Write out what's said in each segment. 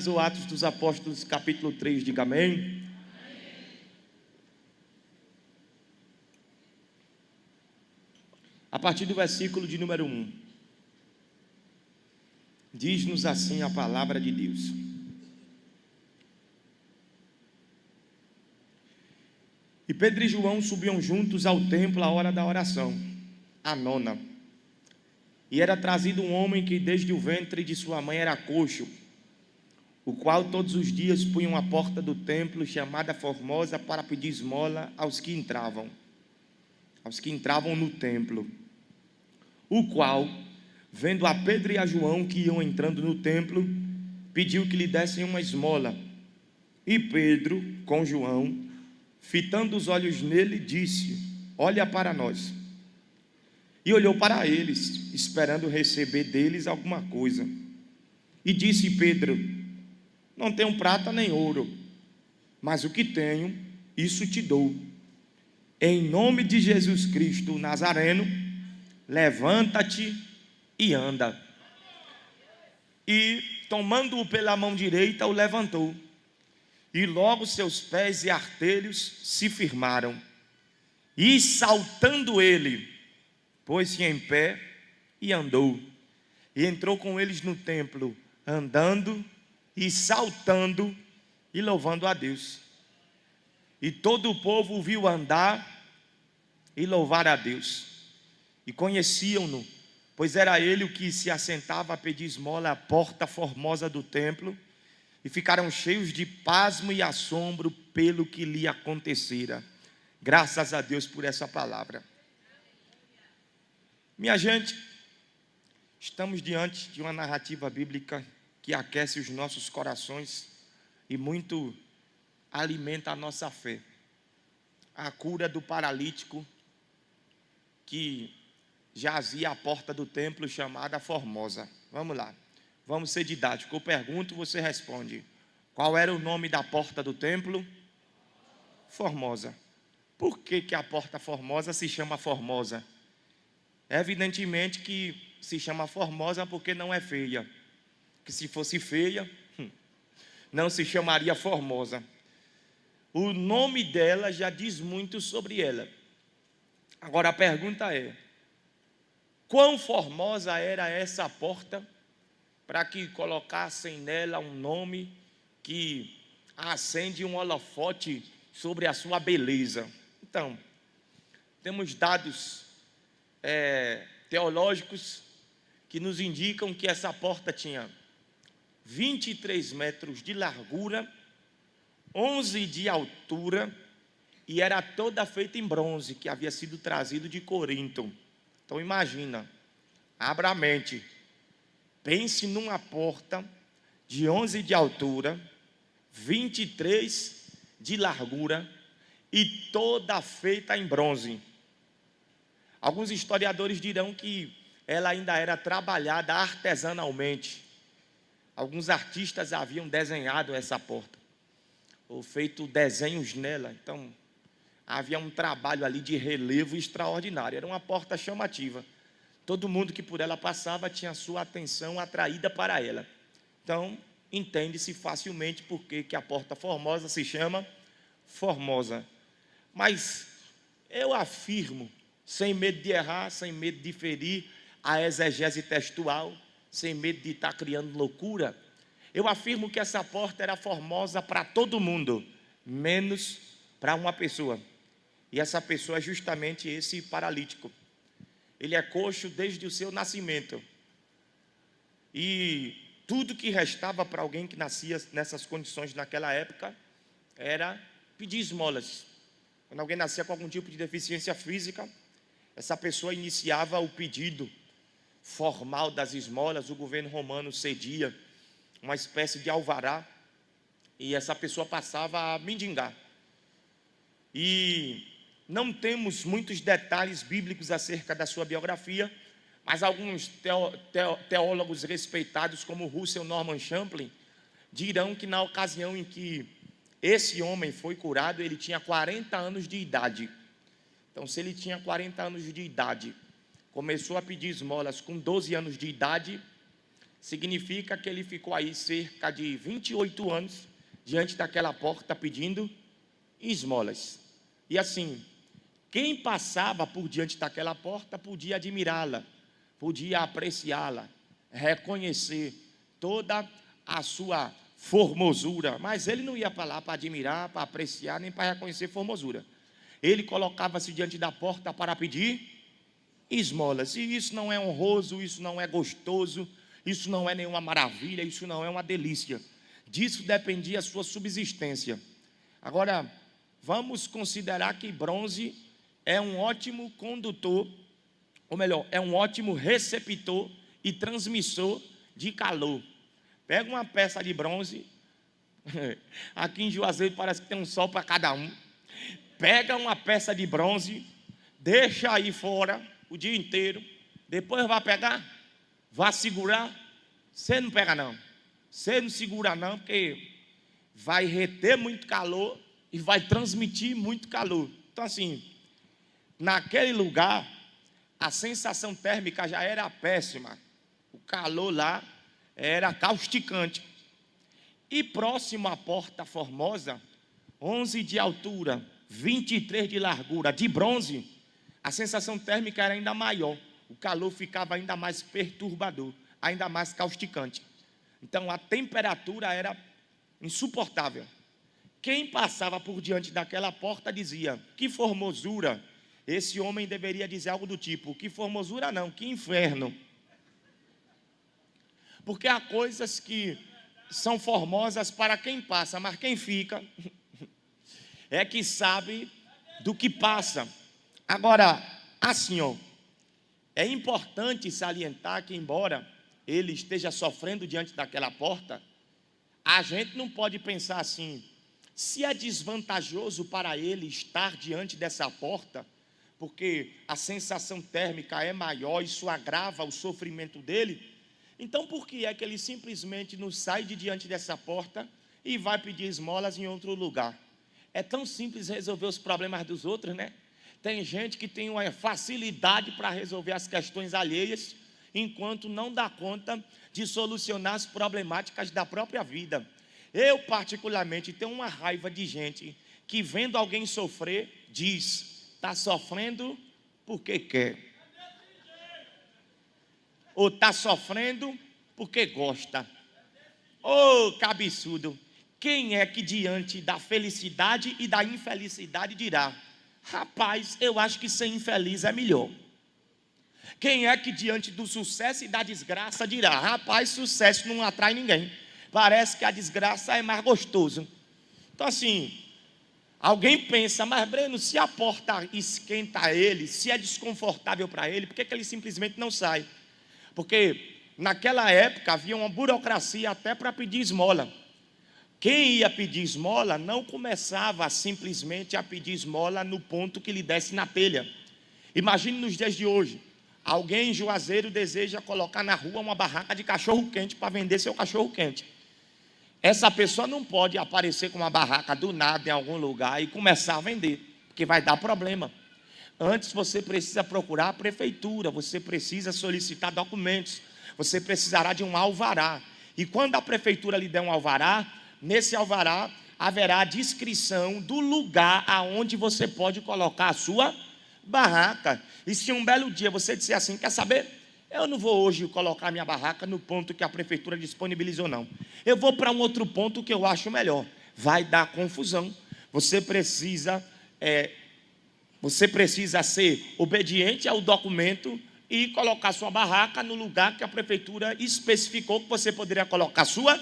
O Atos dos Apóstolos, capítulo 3, diga amém. A partir do versículo de número 1, diz-nos assim a palavra de Deus: E Pedro e João subiam juntos ao templo à hora da oração, a nona. E era trazido um homem que desde o ventre de sua mãe era coxo, o qual todos os dias punham à porta do templo, chamada Formosa, para pedir esmola aos que entravam no templo. O qual, vendo a Pedro e a João que iam entrando no templo, pediu que lhe dessem uma esmola. E Pedro, com João, fitando os olhos nele, disse: Olha para nós. E olhou para eles, esperando receber deles alguma coisa. E disse Pedro: Não tenho prata nem ouro, mas o que tenho, isso te dou. Em nome de Jesus Cristo, o Nazareno, levanta-te e anda. E, tomando-o pela mão direita, o levantou. E logo seus pés e artelhos se firmaram. E, saltando ele, pôs-se em pé e andou. E entrou com eles no templo, andando e saltando e louvando a Deus. E todo o povo o viu andar e louvar a Deus. E conheciam-no, pois era ele o que se assentava a pedir esmola à porta formosa do templo. E ficaram cheios de pasmo e assombro pelo que lhe acontecera. Graças a Deus por essa palavra. Minha gente, estamos diante de uma narrativa bíblica que aquece os nossos corações e muito alimenta a nossa fé. A cura do paralítico que jazia à porta do templo, chamada Formosa. Vamos lá, vamos ser didáticos. Eu pergunto, você responde. Qual era o nome da porta do templo? Formosa. Por que a porta Formosa se chama Formosa? Evidentemente que se chama Formosa porque não é feia. Que se fosse feia, não se chamaria Formosa. O nome dela já diz muito sobre ela. Agora a pergunta é: quão formosa era essa porta para que colocassem nela um nome que acende um holofote sobre a sua beleza? Então, temos dados teológicos que nos indicam que essa porta tinha 23 metros de largura, 11 de altura, e era toda feita em bronze, que havia sido trazido de Corinto. Então imagina, abra a mente, pense numa porta de 11 de altura, 23 de largura e toda feita em bronze. Alguns historiadores dirão que ela ainda era trabalhada artesanalmente. Alguns artistas haviam desenhado essa porta, ou feito desenhos nela. Então, havia um trabalho ali de relevo extraordinário. Era uma porta chamativa. Todo mundo que por ela passava tinha sua atenção atraída para ela. Então, entende-se facilmente por que a porta Formosa se chama Formosa. Mas eu afirmo, sem medo de errar, sem medo de ferir a exegese textual, sem medo de estar criando loucura, eu afirmo que essa porta era formosa para todo mundo, menos para uma pessoa. E essa pessoa é justamente esse paralítico. Ele é coxo desde o seu nascimento. E tudo que restava para alguém que nascia nessas condições naquela época era pedir esmolas. Quando alguém nascia com algum tipo de deficiência física, essa pessoa iniciava o pedido formal das esmolas. O governo romano cedia uma espécie de alvará e essa pessoa passava a mendigar. E não temos muitos detalhes bíblicos acerca da sua biografia, mas alguns teólogos respeitados, como Russell Norman Champlin, dirão que na ocasião em que esse homem foi curado, ele tinha 40 anos de idade. Então, se ele tinha 40 anos de idade, começou a pedir esmolas com 12 anos de idade, significa que ele ficou aí cerca de 28 anos diante daquela porta pedindo esmolas. E assim, quem passava por diante daquela porta podia admirá-la, podia apreciá-la, reconhecer toda a sua formosura, mas ele não ia para lá para admirar, para apreciar, nem para reconhecer formosura. Ele colocava-se diante da porta para pedir esmolas, e isso não é honroso, isso não é gostoso, isso não é nenhuma maravilha, isso não é uma delícia. Disso dependia a sua subsistência. Agora, vamos considerar que bronze é um ótimo condutor, ou melhor, é um ótimo receptor e transmissor de calor. Pega uma peça de bronze, aqui em Juazeiro parece que tem um sol para cada um. Pega uma peça de bronze, deixa aí fora o dia inteiro, depois vai pegar, vai segurar. Você não pega não, você não segura não, porque vai reter muito calor e vai transmitir muito calor. Então assim, naquele lugar, a sensação térmica já era péssima, o calor lá era causticante. E próximo à Porta Formosa, 11 de altura, 23 de largura, de bronze, a sensação térmica era ainda maior, o calor ficava ainda mais perturbador, ainda mais causticante. Então a temperatura era insuportável. Quem passava por diante daquela porta dizia: que formosura! Esse homem deveria dizer algo do tipo: que formosura não, que inferno. Porque há coisas que são formosas para quem passa, mas quem fica é que sabe do que passa. Agora, assim, é importante salientar que, embora ele esteja sofrendo diante daquela porta, a gente não pode pensar assim: se é desvantajoso para ele estar diante dessa porta, porque a sensação térmica é maior, isso agrava o sofrimento dele, então por que é que ele simplesmente não sai de diante dessa porta e vai pedir esmolas em outro lugar? É tão simples resolver os problemas dos outros, né? Tem gente que tem uma facilidade para resolver as questões alheias, enquanto não dá conta de solucionar as problemáticas da própria vida. Eu particularmente tenho uma raiva de gente que, vendo alguém sofrer, diz: está sofrendo porque quer, ou está sofrendo porque gosta. Que absurdo! Quem é que diante da felicidade e da infelicidade dirá: rapaz, eu acho que ser infeliz é melhor? Quem é que diante do sucesso e da desgraça dirá: rapaz, sucesso não atrai ninguém, parece que a desgraça é mais gostoso? Então assim, alguém pensa: mas Breno, se a porta esquenta ele, se é desconfortável para ele, por que ele simplesmente não sai? Porque naquela época havia uma burocracia até para pedir esmola. Quem ia pedir esmola não começava simplesmente a pedir esmola no ponto que lhe desse na telha. Imagine nos dias de hoje, alguém em Juazeiro deseja colocar na rua uma barraca de cachorro-quente para vender seu cachorro-quente. Essa pessoa não pode aparecer com uma barraca do nada em algum lugar e começar a vender, porque vai dar problema. Antes você precisa procurar a prefeitura, você precisa solicitar documentos, você precisará de um alvará. E quando a prefeitura lhe der um alvará, nesse alvará haverá a descrição do lugar aonde você pode colocar a sua barraca. E se um belo dia você disser assim: quer saber? Eu não vou hoje colocar minha barraca no ponto que a prefeitura disponibilizou, não. Eu vou para um outro ponto que eu acho melhor. Vai dar confusão. Você precisa ser obediente ao documento e colocar sua barraca no lugar que a prefeitura especificou que você poderia colocar sua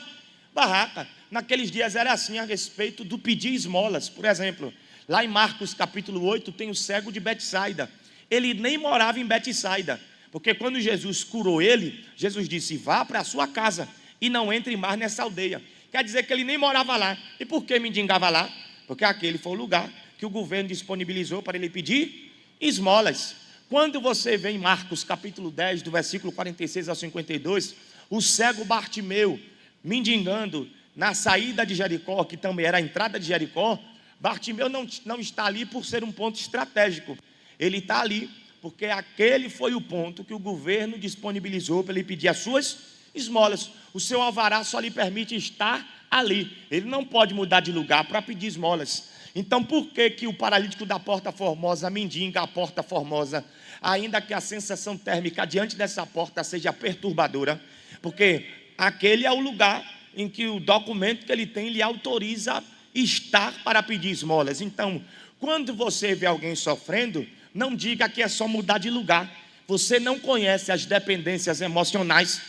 barraca. Naqueles dias era assim a respeito do pedir esmolas. Por exemplo, lá em Marcos capítulo 8 tem o cego de Betsaida. Ele nem morava em Betsaida, porque quando Jesus curou ele, Jesus disse: vá para a sua casa e não entre mais nessa aldeia. Quer dizer que ele nem morava lá. E por que mendigava lá? Porque aquele foi o lugar que o governo disponibilizou para ele pedir esmolas. Quando você vê em Marcos capítulo 10, do versículo 46 ao 52, o cego Bartimeu mendigando na saída de Jericó, que também era a entrada de Jericó, Bartimeu não está ali por ser um ponto estratégico. Ele está ali porque aquele foi o ponto que o governo disponibilizou para ele pedir as suas esmolas. O seu alvará só lhe permite estar ali. Ele não pode mudar de lugar para pedir esmolas. Então, por que que o paralítico da Porta Formosa mendiga a Porta Formosa, ainda que a sensação térmica diante dessa porta seja perturbadora? Porque aquele é o lugar em que o documento que ele tem lhe autoriza estar para pedir esmolas. Então, quando você vê alguém sofrendo, não diga que é só mudar de lugar. Você não conhece as dependências emocionais,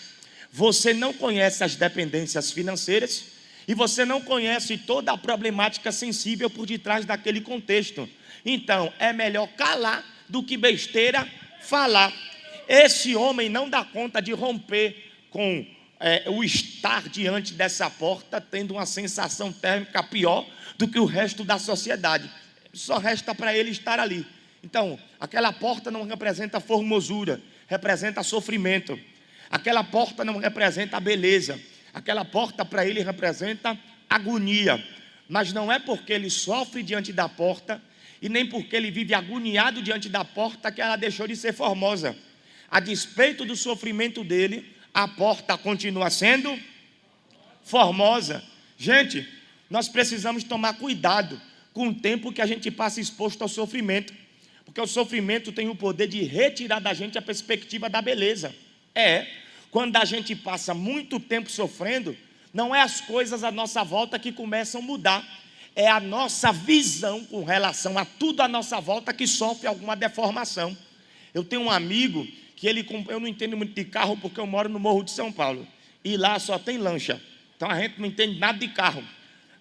você não conhece as dependências financeiras, e você não conhece toda a problemática sensível por detrás daquele contexto. Então, é melhor calar do que besteira falar. Esse homem não dá conta de romper com o estar diante dessa porta, tendo uma sensação térmica pior do que o resto da sociedade. Só resta para ele estar ali. Então, aquela porta não representa formosura, representa sofrimento. Aquela porta não representa beleza. Aquela porta para ele representa agonia. Mas não é porque ele sofre diante da porta e nem porque ele vive agoniado diante da porta que ela deixou de ser formosa. A despeito do sofrimento dele, a porta continua sendo formosa. Gente, nós precisamos tomar cuidado com o tempo que a gente passa exposto ao sofrimento, porque o sofrimento tem o poder de retirar da gente a perspectiva da beleza. Quando a gente passa muito tempo sofrendo, não é as coisas à nossa volta que começam a mudar, é a nossa visão com relação a tudo à nossa volta que sofre alguma deformação. Eu tenho um amigo que eu não entendo muito de carro porque eu moro no Morro de São Paulo, e lá só tem lancha, então a gente não entende nada de carro,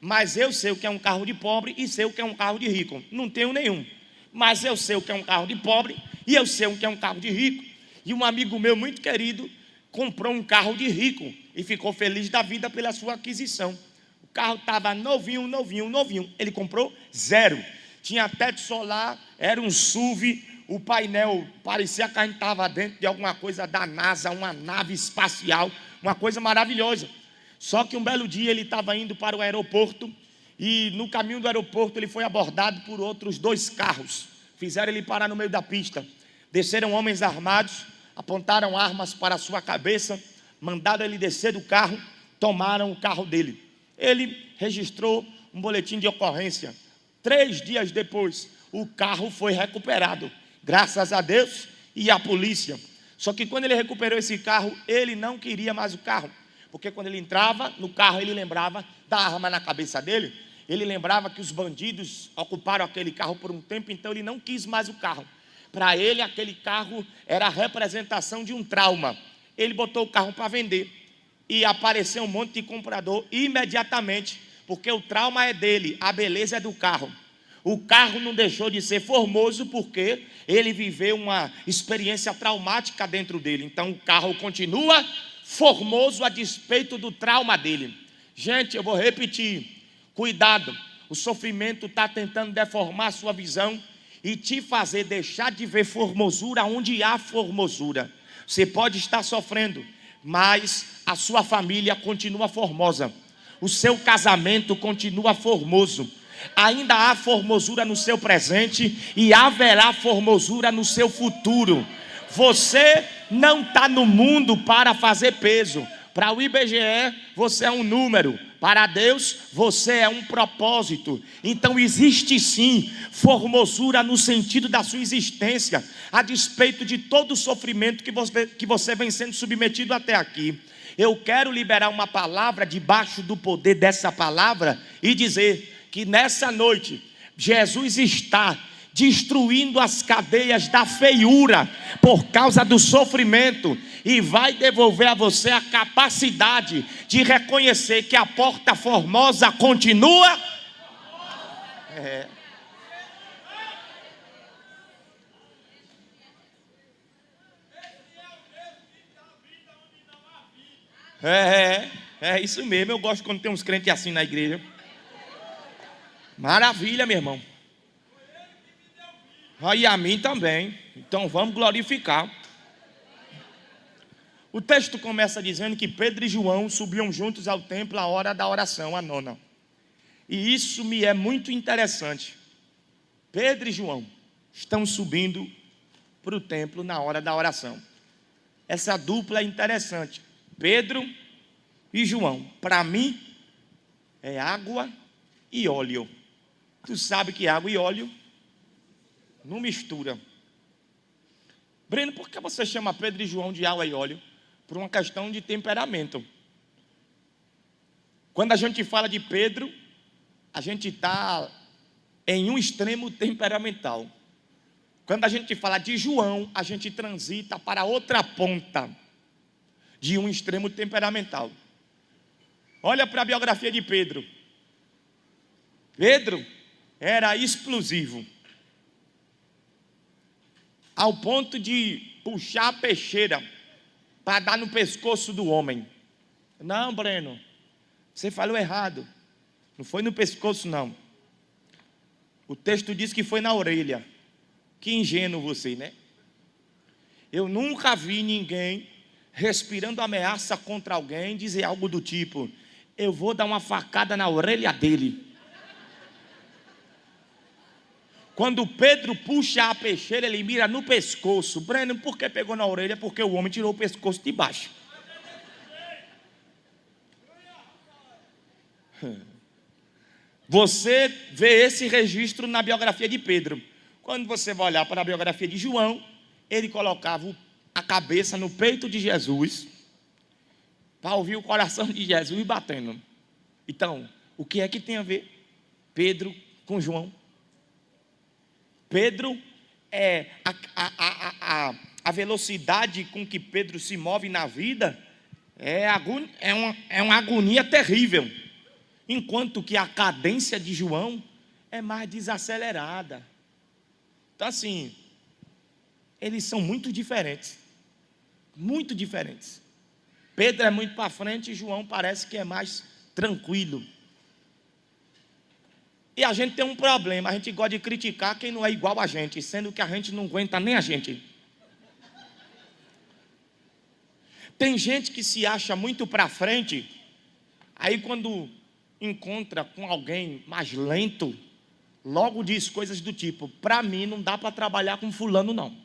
mas eu sei o que é um carro de pobre e sei o que é um carro de rico. Não tenho nenhum, mas eu sei o que é um carro de pobre e eu sei o que é um carro de rico. E um amigo meu muito querido comprou um carro de rico e ficou feliz da vida pela sua aquisição. O carro estava novinho. Ele comprou zero. Tinha teto solar, era um SUV, o painel parecia que a gente estava dentro de alguma coisa da NASA, uma nave espacial, uma coisa maravilhosa. Só que um belo dia ele estava indo para o aeroporto e no caminho do aeroporto ele foi abordado por outros 2 carros. Fizeram ele parar no meio da pista. Desceram homens armados, apontaram armas para a sua cabeça, mandaram ele descer do carro, tomaram o carro dele. Ele registrou um boletim de ocorrência. 3 dias depois, o carro foi recuperado, graças a Deus e à polícia. Só que quando ele recuperou esse carro, ele não queria mais o carro, porque quando ele entrava no carro, ele lembrava da arma na cabeça dele, ele lembrava que os bandidos ocuparam aquele carro por um tempo, então ele não quis mais o carro. Para ele, aquele carro era a representação de um trauma. Ele botou o carro para vender e apareceu um monte de comprador imediatamente, porque o trauma é dele, a beleza é do carro. O carro não deixou de ser formoso porque ele viveu uma experiência traumática dentro dele. Então o carro continua formoso a despeito do trauma dele. Gente, eu vou repetir, cuidado, o sofrimento está tentando deformar a sua visão e te fazer deixar de ver formosura onde há formosura. Você pode estar sofrendo, mas a sua família continua formosa, o seu casamento continua formoso, ainda há formosura no seu presente e haverá formosura no seu futuro. Você não está no mundo para fazer peso. Para o IBGE, você é um número. Para Deus, você é um propósito. Então existe sim formosura no sentido da sua existência, a despeito de todo o sofrimento que você vem sendo submetido até aqui. Eu quero liberar uma palavra debaixo do poder dessa palavra e dizer que nessa noite Jesus está destruindo as cadeias da feiura por causa do sofrimento e vai devolver a você a capacidade de reconhecer que a porta formosa continua. É isso mesmo. Eu gosto quando tem uns crentes assim na igreja. Maravilha, meu irmão. E a mim também. Então vamos glorificar. O texto começa dizendo que Pedro e João subiam juntos ao templo à hora da oração, a 9ª. E isso me é muito interessante. Pedro e João estão subindo para o templo na hora da oração. Essa dupla é interessante. Pedro e João. Para mim, é água e óleo. Tu sabe que água e óleo não mistura. Breno, por que você chama Pedro e João de água e óleo? Por uma questão de temperamento. Quando a gente fala de Pedro, a gente está em um extremo temperamental. Quando a gente fala de João, a gente transita para outra ponta de um extremo temperamental. Olha para a biografia de Pedro. Pedro era explosivo, ao ponto de puxar a peixeira para dar no pescoço do homem. Não, Breno, você falou errado. Não foi no pescoço, não. O texto diz que foi na orelha. Que ingênuo você, né? Eu nunca vi ninguém respirando ameaça contra alguém dizer algo do tipo: eu vou dar uma facada na orelha dele. Quando Pedro puxa a peixeira, ele mira no pescoço. Breno, por que pegou na orelha? Porque o homem tirou o pescoço de baixo. Você vê esse registro na biografia de Pedro. Quando você vai olhar para a biografia de João, ele colocava a cabeça no peito de Jesus para ouvir o coração de Jesus batendo. Então, o que é que tem a ver Pedro com João? Pedro é a velocidade com que Pedro se move na vida é uma agonia terrível, enquanto que a cadência de João é mais desacelerada. Então assim, eles são muito diferentes, muito diferentes. Pedro é muito para frente e João parece que é mais tranquilo. E a gente tem um problema, a gente gosta de criticar quem não é igual a gente, sendo que a gente não aguenta nem a gente. Tem gente que se acha muito para frente, aí quando encontra com alguém mais lento, logo diz coisas do tipo: para mim não dá para trabalhar com fulano não.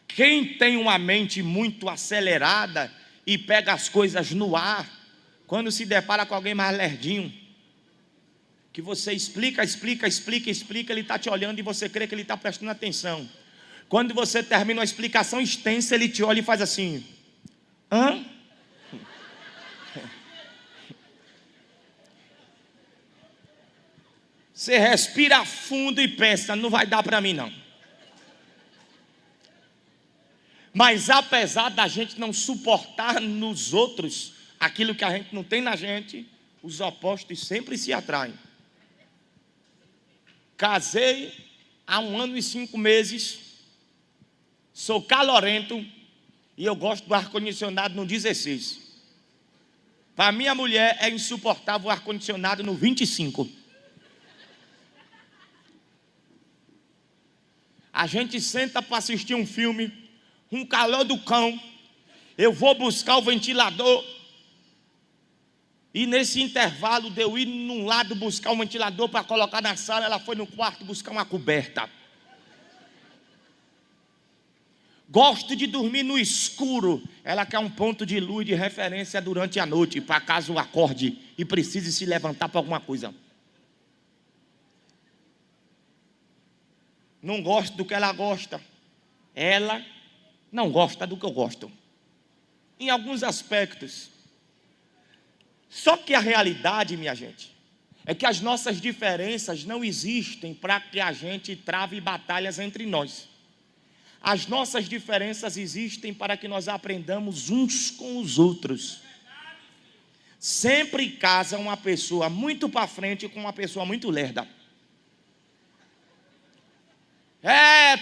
Quem tem uma mente muito acelerada e pega as coisas no ar, quando se depara com alguém mais lerdinho, que você explica, ele está te olhando e você crê que ele está prestando atenção. Quando você termina uma explicação extensa, ele te olha e faz assim: hã? Você respira fundo e pensa: não vai dar para mim não. Mas apesar da gente não suportar nos outros aquilo que a gente não tem na gente, os opostos sempre se atraem. Casei há 1 ano e 5 meses, sou calorento e eu gosto do ar-condicionado no 16. Para minha mulher é insuportável o ar-condicionado no 25. A gente senta para assistir um filme, um calor do cão, eu vou buscar o ventilador, e nesse intervalo de eu ir num lado buscar um ventilador para colocar na sala, ela foi no quarto buscar uma coberta. Gosto de dormir no escuro, ela quer um ponto de luz de referência durante a noite, para caso acorde e precise se levantar para alguma coisa. Não gosto do que ela gosta, ela não gosta do que eu gosto, em alguns aspectos. Só que a realidade, minha gente, é que as nossas diferenças não existem para que a gente trave batalhas entre nós. As nossas diferenças existem para que nós aprendamos uns com os outros. Sempre casa uma pessoa muito para frente com uma pessoa muito lerda.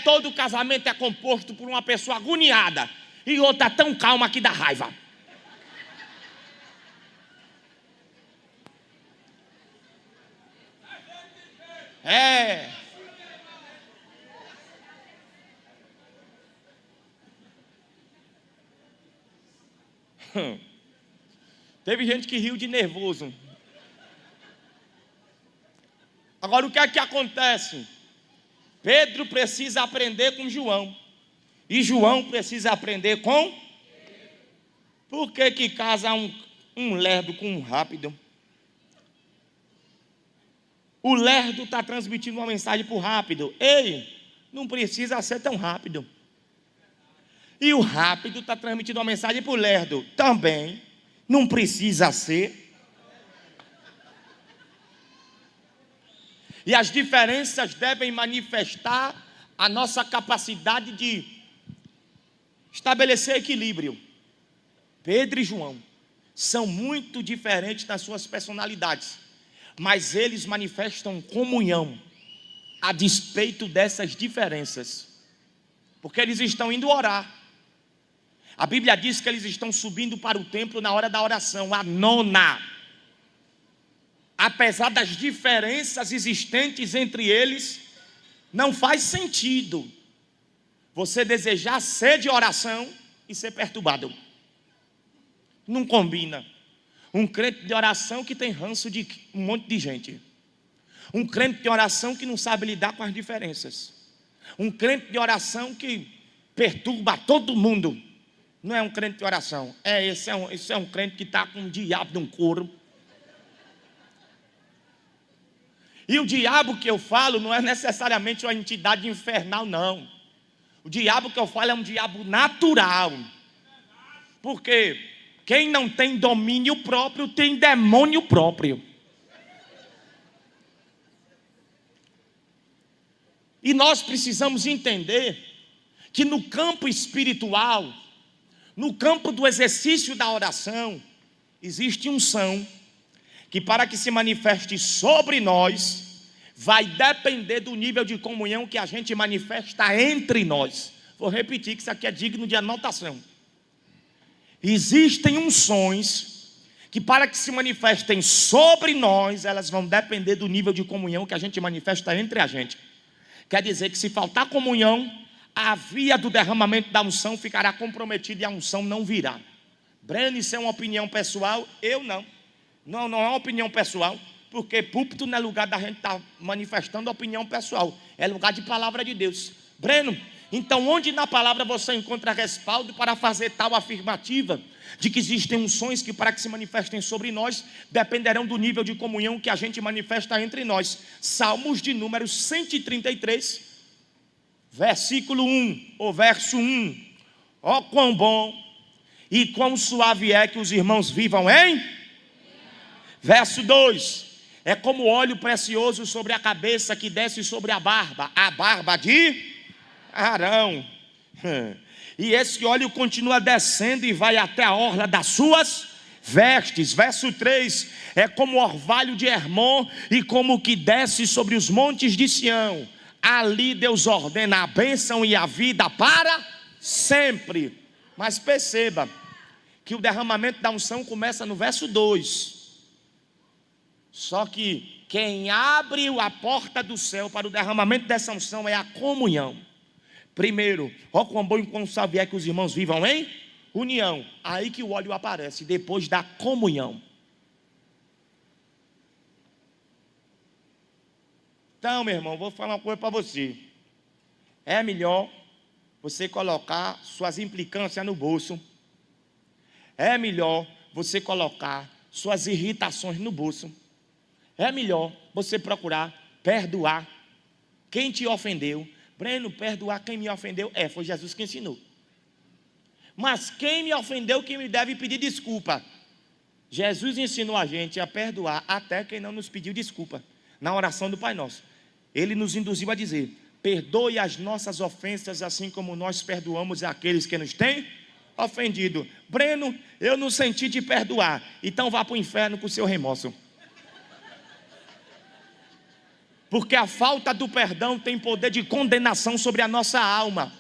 Todo casamento é composto por uma pessoa agoniada e outra tão calma que dá raiva. Teve gente que riu de nervoso. Agora o que é que acontece? Pedro precisa aprender com João, e João precisa aprender com Por que que casa um lerdo com um rápido? O lerdo está transmitindo uma mensagem para o rápido. Ei, não precisa ser tão rápido. E o rápido está transmitindo uma mensagem para o lerdo. Também não precisa ser. E as diferenças devem manifestar a nossa capacidade de estabelecer equilíbrio. Pedro e João são muito diferentes nas suas personalidades, mas eles manifestam comunhão a despeito dessas diferenças, porque eles estão indo orar. A Bíblia diz que eles estão subindo para o templo na hora da oração, a nona. Apesar das diferenças existentes entre eles, não faz sentido você desejar ser de oração e ser perturbado. Não combina. Um crente de oração que tem ranço de um monte de gente. Um crente de oração que não sabe lidar com as diferenças. Um crente de oração que perturba todo mundo. Não é um crente de oração. Esse é um crente que está com um diabo de um couro. E o diabo que eu falo não é necessariamente uma entidade infernal, não. O diabo que eu falo é um diabo natural. Porque quem não tem domínio próprio tem demônio próprio. E nós precisamos entender que no campo espiritual, no campo do exercício da oração, existe unção que, para que se manifeste sobre nós, vai depender do nível de comunhão que a gente manifesta entre nós. Vou repetir que isso aqui é digno de anotação. Existem unções que, para que se manifestem sobre nós, elas vão depender do nível de comunhão que a gente manifesta entre a gente. Quer dizer que se faltar comunhão, a via do derramamento da unção ficará comprometida e a unção não virá. Breno, isso é uma opinião pessoal? Eu não. Não é uma opinião pessoal, porque púlpito não é lugar da gente estar manifestando opinião pessoal, é lugar de palavra de Deus. Breno, então onde na palavra você encontra respaldo para fazer tal afirmativa, de que existem unções que, para que se manifestem sobre nós, dependerão do nível de comunhão que a gente manifesta entre nós? Salmos de número 133, versículo 1, ou verso 1. Ó quão bom e quão suave é que os irmãos vivam em... Verso 2, é como óleo precioso sobre a cabeça que desce sobre a barba de Arão. E esse óleo continua descendo e vai até a orla das suas vestes. Verso 3, é como o orvalho de Hermon e como o que desce sobre os montes de Sião. Ali Deus ordena a bênção e a vida para sempre. Mas perceba que o derramamento da unção começa no verso 2. Só que quem abre a porta do céu para o derramamento dessa unção é a comunhão. Primeiro, ó quão bom e quão suave é que os irmãos vivam em união. Aí que o óleo aparece, depois da comunhão. Então, meu irmão, vou falar uma coisa para você. É melhor você colocar suas implicâncias no bolso. É melhor você colocar suas irritações no bolso. É melhor você procurar perdoar quem te ofendeu. Breno, perdoar quem me ofendeu? Foi Jesus que ensinou. Mas quem me ofendeu, quem me deve pedir desculpa? Jesus ensinou a gente a perdoar até quem não nos pediu desculpa. Na oração do Pai Nosso, Ele nos induziu a dizer: perdoe as nossas ofensas, assim como nós perdoamos aqueles que nos têm ofendido. Breno, eu não senti de perdoar, então vá para o inferno com o seu remorso. Porque a falta do perdão tem poder de condenação sobre a nossa alma.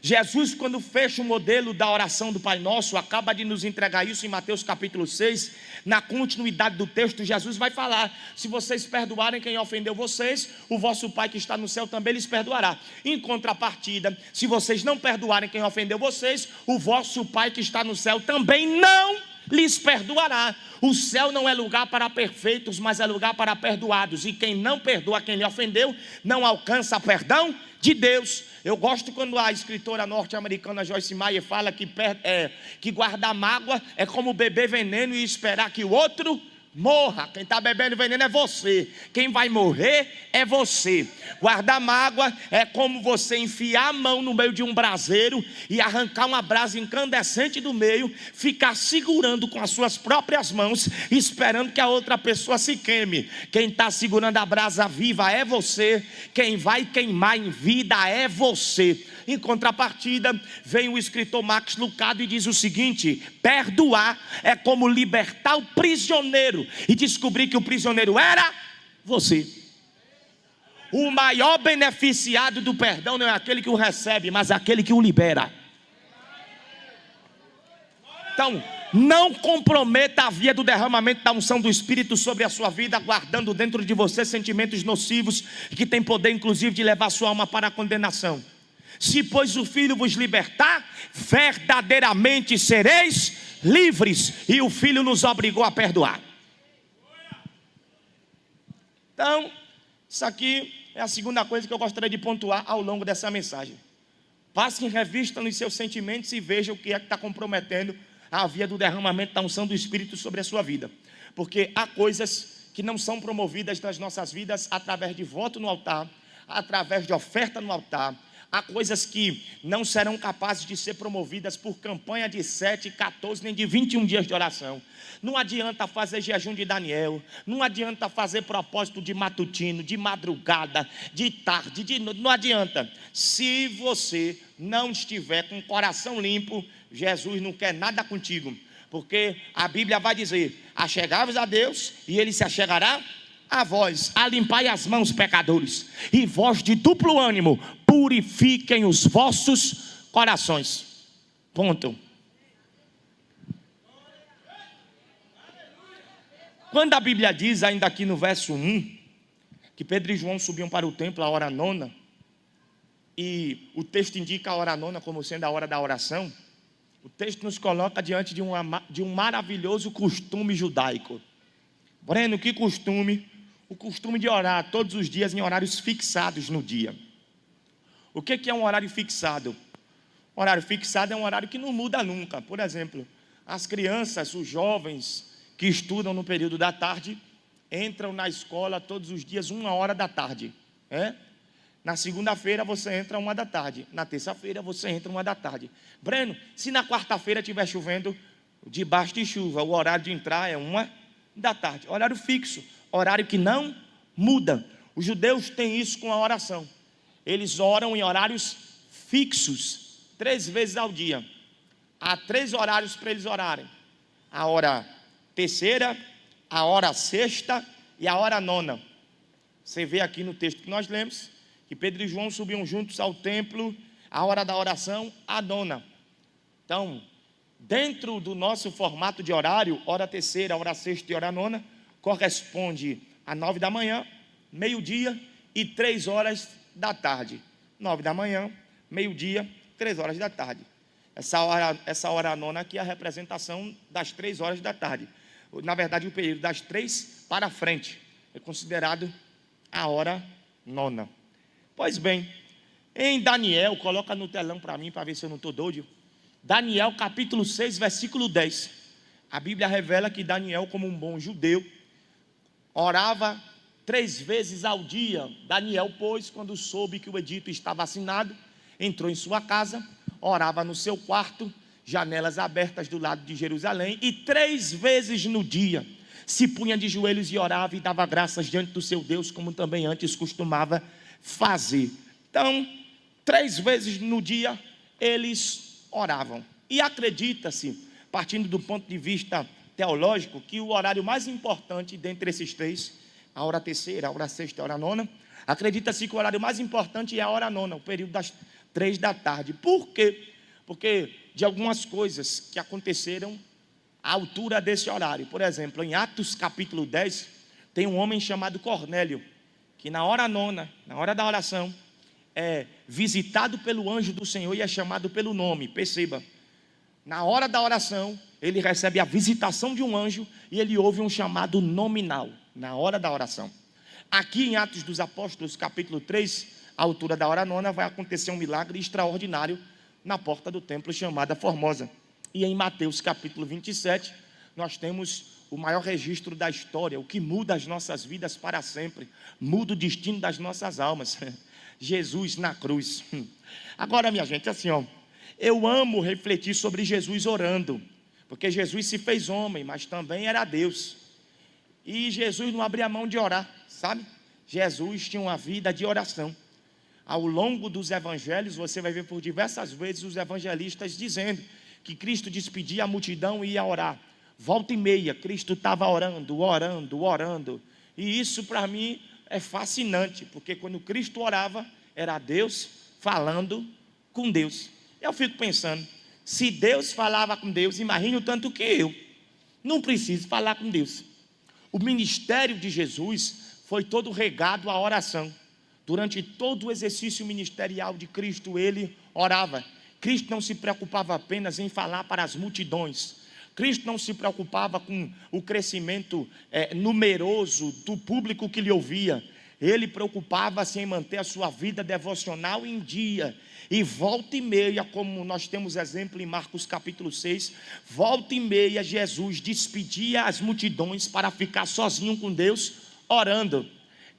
Jesus, quando fecha o modelo da oração do Pai Nosso, acaba de nos entregar isso em Mateus capítulo 6. Na continuidade do texto, Jesus vai falar: se vocês perdoarem quem ofendeu vocês, o vosso Pai que está no céu também lhes perdoará. Em contrapartida, se vocês não perdoarem quem ofendeu vocês, o vosso Pai que está no céu também não lhes perdoará. O céu não é lugar para perfeitos, mas é lugar para perdoados. E quem não perdoa quem lhe ofendeu, não alcança perdão de Deus. Eu gosto quando a escritora norte-americana Joyce Meyer fala que guardar mágoa é como beber veneno e esperar que o outro morra. Quem está bebendo veneno é você. Quem vai morrer é você. Guardar mágoa é como você enfiar a mão no meio de um braseiro e arrancar uma brasa incandescente do meio, ficar segurando com as suas próprias mãos, esperando que a outra pessoa se queime. Quem está segurando a brasa viva é você. Quem vai queimar em vida é você. Em contrapartida, vem o escritor Max Lucado e diz o seguinte: perdoar é como libertar o prisioneiro e descobrir que o prisioneiro era você. O maior beneficiado do perdão não é aquele que o recebe, mas aquele que o libera. Então, não comprometa a via do derramamento da unção do Espírito sobre a sua vida, guardando dentro de você sentimentos nocivos que têm poder inclusive de levar sua alma para a condenação. Se pois o Filho vos libertar, verdadeiramente sereis livres. E o Filho nos obrigou a perdoar. Então, isso aqui é a segunda coisa que eu gostaria de pontuar ao longo dessa mensagem. Passe em revista nos seus sentimentos e veja o que é que está comprometendo a via do derramamento da unção do Espírito sobre a sua vida. Porque há coisas que não são promovidas nas nossas vidas através de voto no altar, através de oferta no altar. Há coisas que não serão capazes de ser promovidas por campanha de 7, 14, nem de 21 dias de oração. Não adianta fazer jejum de Daniel, não adianta fazer propósito de matutino, de madrugada, de tarde, de noite, não adianta. Se você não estiver com o coração limpo, Jesus não quer nada contigo. Porque a Bíblia vai dizer: achegai-vos a Deus e Ele se achegará a vós. Alimpai as mãos, pecadores, e vós de duplo ânimo, purifiquem os vossos corações. Ponto. Quando a Bíblia diz, ainda aqui no verso 1, que Pedro e João subiam para o templo à hora nona, e o texto indica a hora nona como sendo a hora da oração, o texto nos coloca diante de um maravilhoso costume judaico. Breno, que costume? O costume de orar todos os dias em horários fixados no dia. O que é um horário fixado? Um horário fixado é um horário que não muda nunca. Por exemplo, as crianças, os jovens que estudam no período da tarde, entram na escola todos os dias 1h da tarde. Na segunda-feira você entra 1h da tarde. Na terça-feira você entra 1h da tarde. Breno, se na quarta-feira estiver chovendo, debaixo de chuva, o horário de entrar é 1h da tarde. Horário fixo, horário que não muda. Os judeus têm isso com a oração. Eles oram em horários fixos, 3 vezes ao dia. Há 3 horários para eles orarem: a hora terceira, a hora sexta e a hora nona. Você vê aqui no texto que nós lemos que Pedro e João subiam juntos ao templo, a hora da oração, a nona. Então, dentro do nosso formato de horário, hora terceira, hora sexta e hora nona, corresponde a 9 da manhã, meio-dia e 3 horas da tarde. 9 da manhã, meio-dia, 3 horas da tarde. Essa hora nona aqui é a representação das 3 horas da tarde. Na verdade, o período das 3 para frente é considerado a hora nona. Pois bem, em Daniel, coloca no telão para mim, para ver se eu não estou doido. Daniel capítulo 6, versículo 10. A Bíblia revela que Daniel, como um bom judeu, orava 3 vezes ao dia. Daniel, pois, quando soube que o edito estava assinado, entrou em sua casa, orava no seu quarto, janelas abertas do lado de Jerusalém, e 3 vezes no dia se punha de joelhos e orava e dava graças diante do seu Deus, como também antes costumava fazer. Então, 3 vezes no dia eles oravam. E acredita-se, partindo do ponto de vista teológico, que o horário mais importante dentre esses 3, a hora terceira, a hora sexta e a hora nona, acredita-se que o horário mais importante é a hora nona, o período das 3 da tarde. Por quê? Porque de algumas coisas que aconteceram à altura desse horário. Por exemplo, em Atos capítulo 10, tem um homem chamado Cornélio, que na hora nona, na hora da oração, é visitado pelo anjo do Senhor e é chamado pelo nome. Perceba, Na hora da oração, ele recebe a visitação de um anjo e ele ouve um chamado nominal, na hora da oração. Aqui em Atos dos Apóstolos, capítulo 3, à altura da hora nona, vai acontecer um milagre extraordinário na porta do templo chamada Formosa. E em Mateus capítulo 27, nós temos o maior registro da história, o que muda as nossas vidas para sempre, muda o destino das nossas almas. Jesus na cruz. Agora, minha gente, assim, eu amo refletir sobre Jesus orando, porque Jesus se fez homem, mas também era Deus. E Jesus não abria mão de orar, sabe? Jesus tinha uma vida de oração. Ao longo dos evangelhos, você vai ver por diversas vezes os evangelistas dizendo que Cristo despedia a multidão e ia orar. Volta e meia, Cristo estava orando. E isso para mim é fascinante, porque quando Cristo orava, era Deus falando com Deus. Eu fico pensando, se Deus falava com Deus, imagine o tanto que eu não preciso falar com Deus. O ministério de Jesus foi todo regado à oração. Durante todo o exercício ministerial de Cristo, ele orava. Cristo não se preocupava apenas em falar para as multidões. Cristo não se preocupava com o crescimento numeroso do público que lhe ouvia. Ele preocupava-se em manter a sua vida devocional em dia. E volta e meia, como nós temos exemplo em Marcos capítulo 6, volta e meia Jesus despedia as multidões para ficar sozinho com Deus, orando.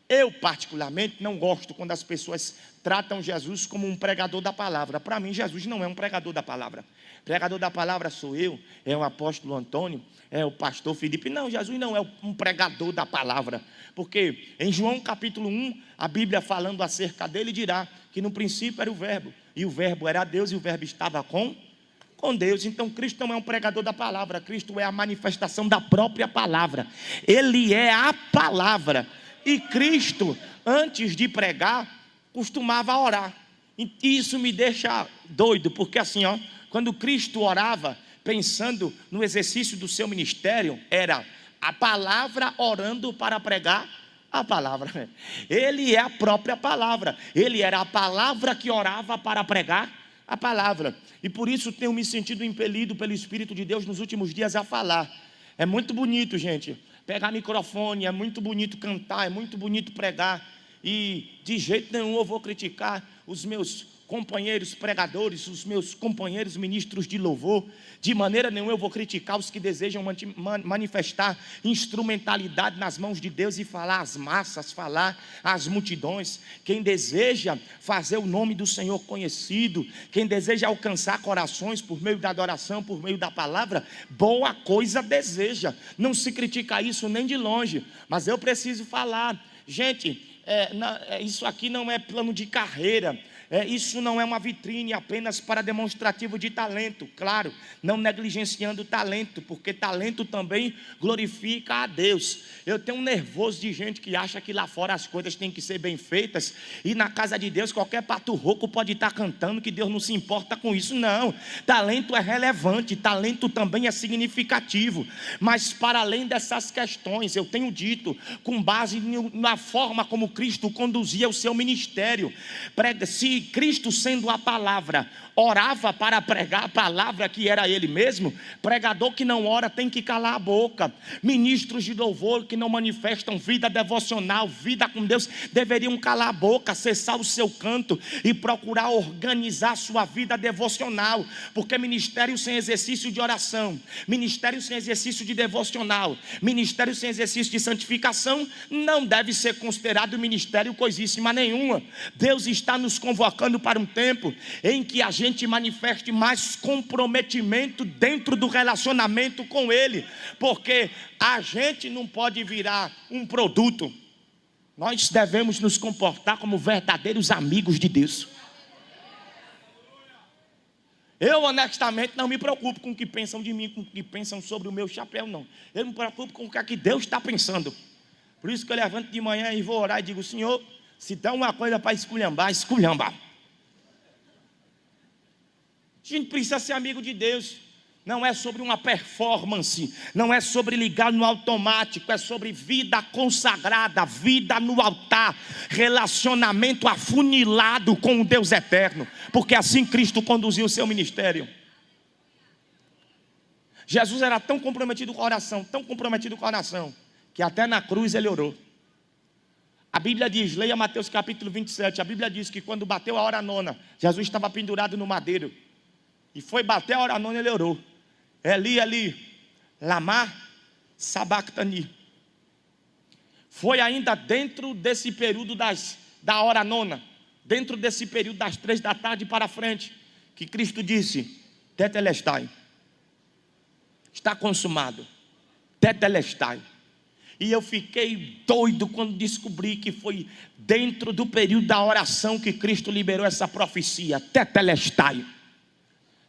Eu particularmente não gosto quando as pessoas tratam Jesus como um pregador da palavra. Para mim, Jesus não é um pregador da palavra. Pregador da palavra sou eu, é o apóstolo Antônio, é o pastor Felipe. Não, Jesus não é um pregador da palavra. Porque em João capítulo 1, a Bíblia falando acerca dele dirá que no princípio era o verbo, e o verbo era Deus, e o verbo estava com Deus. Então Cristo não é um pregador da palavra, Cristo é a manifestação da própria palavra. Ele é a palavra. E Cristo, antes de pregar, costumava orar. E isso me deixa doido, porque assim, quando Cristo orava, pensando no exercício do seu ministério, era a palavra orando para pregar a palavra. Ele é a própria palavra. Ele era a palavra que orava para pregar a palavra. E por isso tenho me sentido impelido pelo Espírito de Deus nos últimos dias a falar. É muito bonito, gente, pegar microfone, é muito bonito cantar, é muito bonito pregar. E de jeito nenhum eu vou criticar os meus companheiros pregadores, os meus companheiros ministros de louvor. De maneira nenhuma eu vou criticar os que desejam manifestar instrumentalidade nas mãos de Deus e falar às massas, falar às multidões. Quem deseja fazer o nome do Senhor conhecido, quem deseja alcançar corações por meio da adoração, por meio da palavra, boa coisa deseja. Não se critica isso nem de longe, mas eu preciso falar. Gente, isso aqui não é plano de carreira. Isso não é uma vitrine apenas para demonstrativo de talento, claro, não negligenciando o talento, porque talento também glorifica a Deus. Eu tenho um nervoso de gente que acha que lá fora as coisas têm que ser bem feitas, e na casa de Deus qualquer pato rouco pode estar cantando, que Deus não se importa com isso. Não, talento é relevante, talento também é significativo, mas para além dessas questões, eu tenho dito, com base na forma como Cristo conduzia o seu ministério, se Cristo, sendo a palavra, orava para pregar a palavra que era Ele mesmo, pregador que não ora tem que calar a boca. Ministros de louvor que não manifestam vida devocional, vida com Deus, deveriam calar a boca, cessar o seu canto e procurar organizar sua vida devocional, porque ministério sem exercício de oração, ministério sem exercício de devocional, ministério sem exercício de santificação, não deve ser considerado ministério coisíssima nenhuma. Deus está nos convocando para um tempo em que a gente manifeste mais comprometimento dentro do relacionamento com Ele, porque a gente não pode virar um produto. Nós devemos nos comportar como verdadeiros amigos de Deus. Eu honestamente não me preocupo com o que pensam de mim, com o que pensam sobre o meu chapéu, não. Eu me preocupo com o que é que Deus está pensando. Por isso que eu levanto de manhã e vou orar e digo: Senhor, se tem uma coisa para esculhambar, esculhamba. A gente precisa ser amigo de Deus. Não é sobre uma performance, não é sobre ligar no automático, é sobre vida consagrada, vida no altar, relacionamento afunilado com o Deus eterno, porque assim Cristo conduziu o seu ministério. Jesus era tão comprometido com a oração, tão comprometido com a oração, que até na cruz ele orou. A Bíblia diz, leia Mateus capítulo 27, a Bíblia diz que quando bateu a hora nona, Jesus estava pendurado no madeiro, e foi bater a hora nona, ele orou, Eli, Eli, lama sabachthani. Foi ainda dentro desse período da hora nona, dentro desse período das 3 da tarde para frente, que Cristo disse, tetelestai, está consumado, tetelestai. E eu fiquei doido quando descobri que foi dentro do período da oração que Cristo liberou essa profecia, tetelestai.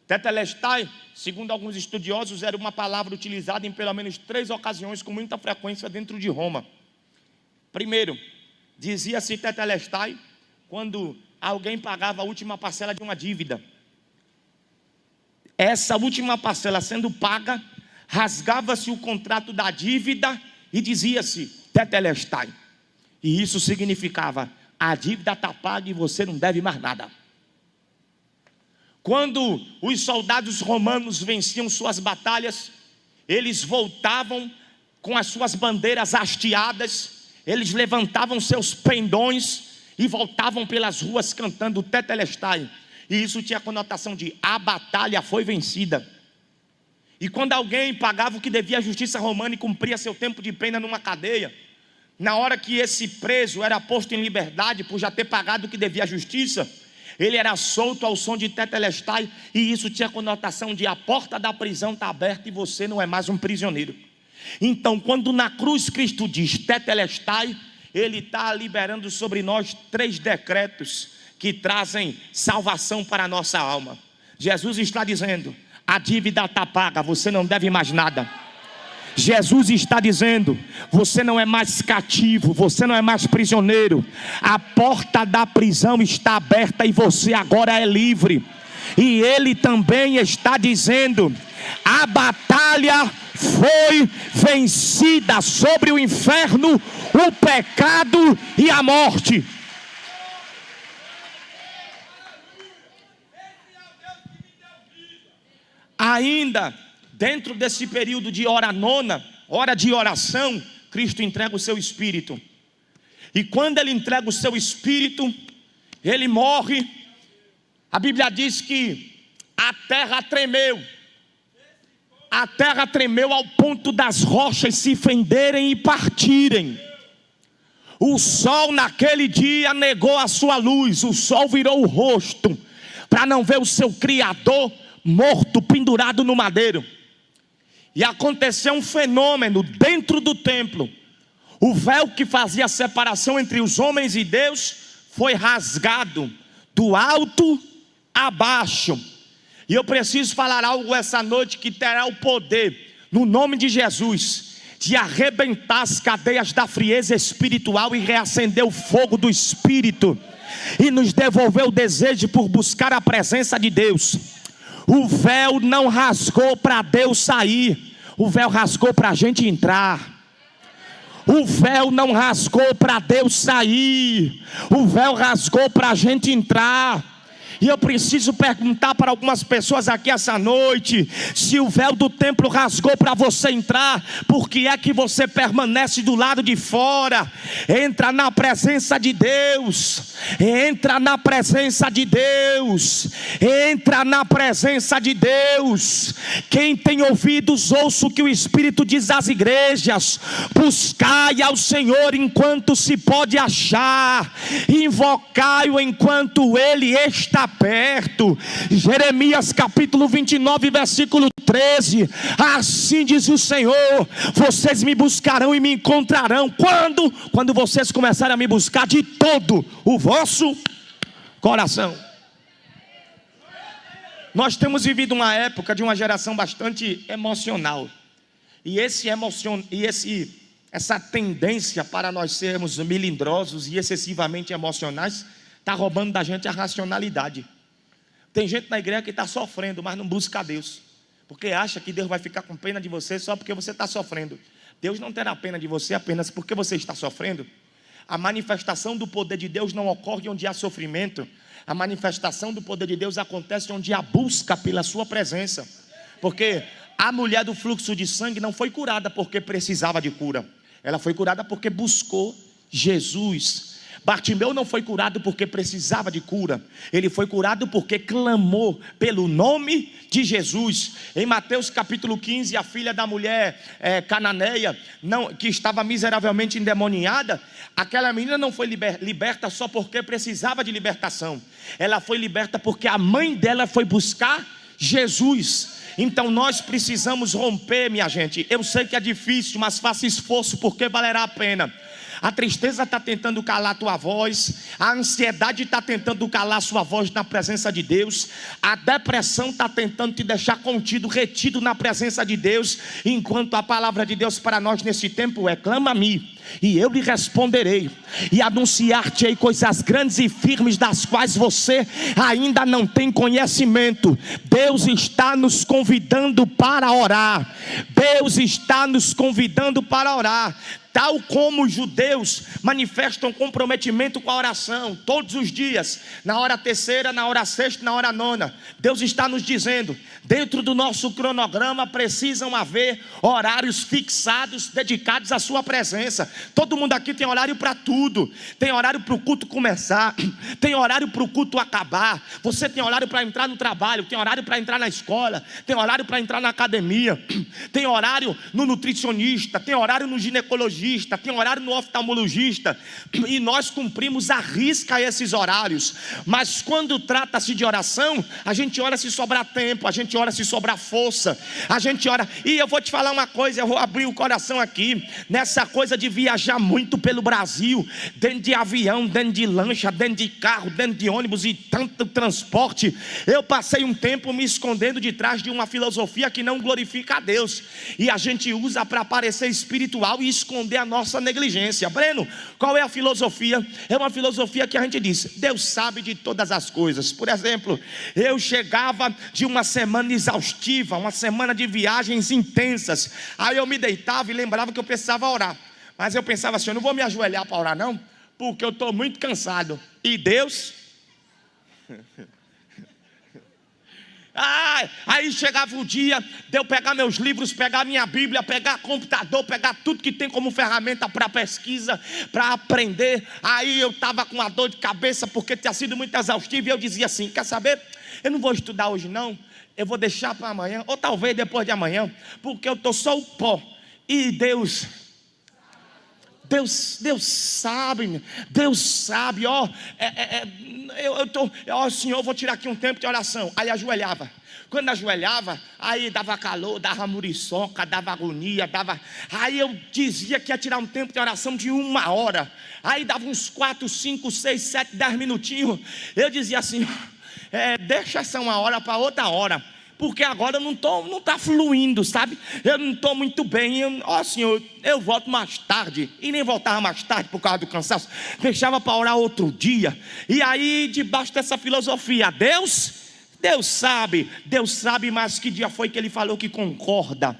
Tetelestai, segundo alguns estudiosos, era uma palavra utilizada em pelo menos 3 ocasiões com muita frequência dentro de Roma. Primeiro, dizia-se tetelestai quando alguém pagava a última parcela de uma dívida. Essa última parcela sendo paga, rasgava-se o contrato da dívida e dizia-se tetelestai. E isso significava, a dívida está paga e você não deve mais nada. Quando os soldados romanos venciam suas batalhas, eles voltavam com as suas bandeiras hasteadas, eles levantavam seus pendões e voltavam pelas ruas cantando tetelestai. E isso tinha a conotação de a batalha foi vencida. E quando alguém pagava o que devia à justiça romana e cumpria seu tempo de pena numa cadeia, na hora que esse preso era posto em liberdade por já ter pagado o que devia à justiça, ele era solto ao som de tetelestai, e isso tinha a conotação de a porta da prisão está aberta e você não é mais um prisioneiro. Então, quando na cruz Cristo diz tetelestai, Ele está liberando sobre nós 3 decretos que trazem salvação para a nossa alma. Jesus está dizendo, a dívida está paga, você não deve mais nada. Jesus está dizendo, você não é mais cativo, você não é mais prisioneiro. A porta da prisão está aberta e você agora é livre. E Ele também está dizendo, a batalha foi vencida sobre o inferno, o pecado e a morte. Ainda dentro desse período de hora nona, hora de oração, Cristo entrega o seu Espírito. E quando Ele entrega o seu Espírito, Ele morre. A Bíblia diz que a terra tremeu. A terra tremeu ao ponto das rochas se fenderem e partirem. O sol naquele dia negou a sua luz. O sol virou o rosto para não ver o seu Criador morto, pendurado no madeiro. E aconteceu um fenômeno dentro do templo. O véu que fazia a separação entre os homens e Deus foi rasgado do alto a baixo. E eu preciso falar algo essa noite que terá o poder, no nome de Jesus, de arrebentar as cadeias da frieza espiritual e reacender o fogo do Espírito e nos devolver o desejo por buscar a presença de Deus. O véu não rasgou para Deus sair, o véu rasgou para a gente entrar. O véu não rasgou para Deus sair, o véu rasgou para a gente entrar. E eu preciso perguntar para algumas pessoas aqui essa noite, se o véu do templo rasgou para você entrar, por que é que você permanece do lado de fora? Entra na presença de Deus, entra na presença de Deus, entra na presença de Deus. Quem tem ouvidos, ouça o que o Espírito diz às igrejas: buscai ao Senhor enquanto se pode achar, invocai-o enquanto Ele está perto. Jeremias capítulo 29 versículo 13, assim diz o Senhor: vocês me buscarão e me encontrarão. Quando vocês começarem a me buscar de todo o vosso coração. Nós temos vivido uma época de uma geração bastante emocional, e essa tendência para nós sermos melindrosos e excessivamente emocionais está roubando da gente a racionalidade. Tem gente na igreja que está sofrendo, mas não busca a Deus, porque acha que Deus vai ficar com pena de você só porque você está sofrendo. Deus não terá pena de você apenas porque você está sofrendo. A manifestação do poder de Deus não ocorre onde há sofrimento. A manifestação do poder de Deus acontece onde há busca pela sua presença. Porque A mulher do fluxo de sangue não foi curada porque precisava de cura. Ela foi curada porque buscou Jesus. Bartimeu não foi curado porque precisava de cura. Ele foi curado porque clamou pelo nome de Jesus. Em Mateus capítulo 15, a filha da mulher cananeia, que estava miseravelmente endemoniada, aquela menina não foi liberta só porque precisava de libertação. Ela foi liberta porque a mãe dela foi buscar Jesus. Então nós precisamos romper, minha gente. Eu sei que é difícil, mas faça esforço porque valerá a pena. A tristeza está tentando calar a tua voz, a ansiedade está tentando calar a sua voz na presença de Deus, a depressão está tentando te deixar contido, retido na presença de Deus, enquanto a palavra de Deus para nós nesse tempo é: clama-me e eu lhe responderei, e anunciar-te-ei coisas grandes e firmes das quais você ainda não tem conhecimento. Deus está nos convidando para orar. Deus está nos convidando para orar. Tal como os judeus manifestam comprometimento com a oração todos os dias, na hora terceira, na hora sexta, na hora nona, Deus está nos dizendo: dentro do nosso cronograma precisam haver horários fixados dedicados à sua presença. Todo mundo aqui tem horário para tudo. Tem horário para o culto começar, tem horário para o culto acabar. Você tem horário para entrar no trabalho, tem horário para entrar na escola, tem horário para entrar na academia, tem horário no nutricionista, tem horário no ginecologista, tem horário no oftalmologista, e nós cumprimos à risca esses horários. Mas quando trata-se de oração, a gente ora se sobrar tempo, a gente ora se sobrar força, a gente ora. E eu vou te falar uma coisa, eu vou abrir o coração aqui, nessa coisa de viajar muito pelo Brasil, dentro de avião, dentro de lancha, dentro de carro, dentro de ônibus e tanto transporte. Eu passei um tempo me escondendo de trás de uma filosofia que não glorifica a Deus, e a gente usa para parecer espiritual e esconder a nossa negligência. Breno, qual é a filosofia? É uma filosofia que a gente diz: Deus sabe de todas as coisas. Por exemplo, eu chegava de uma semana exaustiva, uma semana de viagens intensas, aí eu me deitava e lembrava que eu precisava orar, mas eu pensava assim: eu não vou me ajoelhar para orar não, porque eu estou muito cansado. E Deus... aí chegava o dia de eu pegar meus livros, pegar minha Bíblia, pegar computador, pegar tudo que tem como ferramenta para pesquisa, para aprender. Aí eu estava com uma dor de cabeça porque tinha sido muito exaustivo, e eu dizia assim: quer saber, eu não vou estudar hoje não, eu vou deixar para amanhã, ou talvez depois de amanhã, porque eu estou só o pó. E Deus sabe, ó, Senhor, eu vou tirar aqui um tempo de oração. Aí ajoelhava. Quando ajoelhava, aí dava calor, dava muriçoca, dava agonia, aí eu dizia que ia tirar um tempo de oração de 1 hora. Aí dava uns 4, 5, 6, 7, 10 minutinhos. Eu dizia assim: deixa essa 1 hora para outra hora, porque agora não está fluindo, sabe? Eu não estou muito bem. Senhor, eu volto mais tarde. E nem voltava mais tarde por causa do cansaço. Deixava para orar outro dia. E aí, debaixo dessa filosofia, Deus sabe, mas que dia foi que Ele falou que concorda?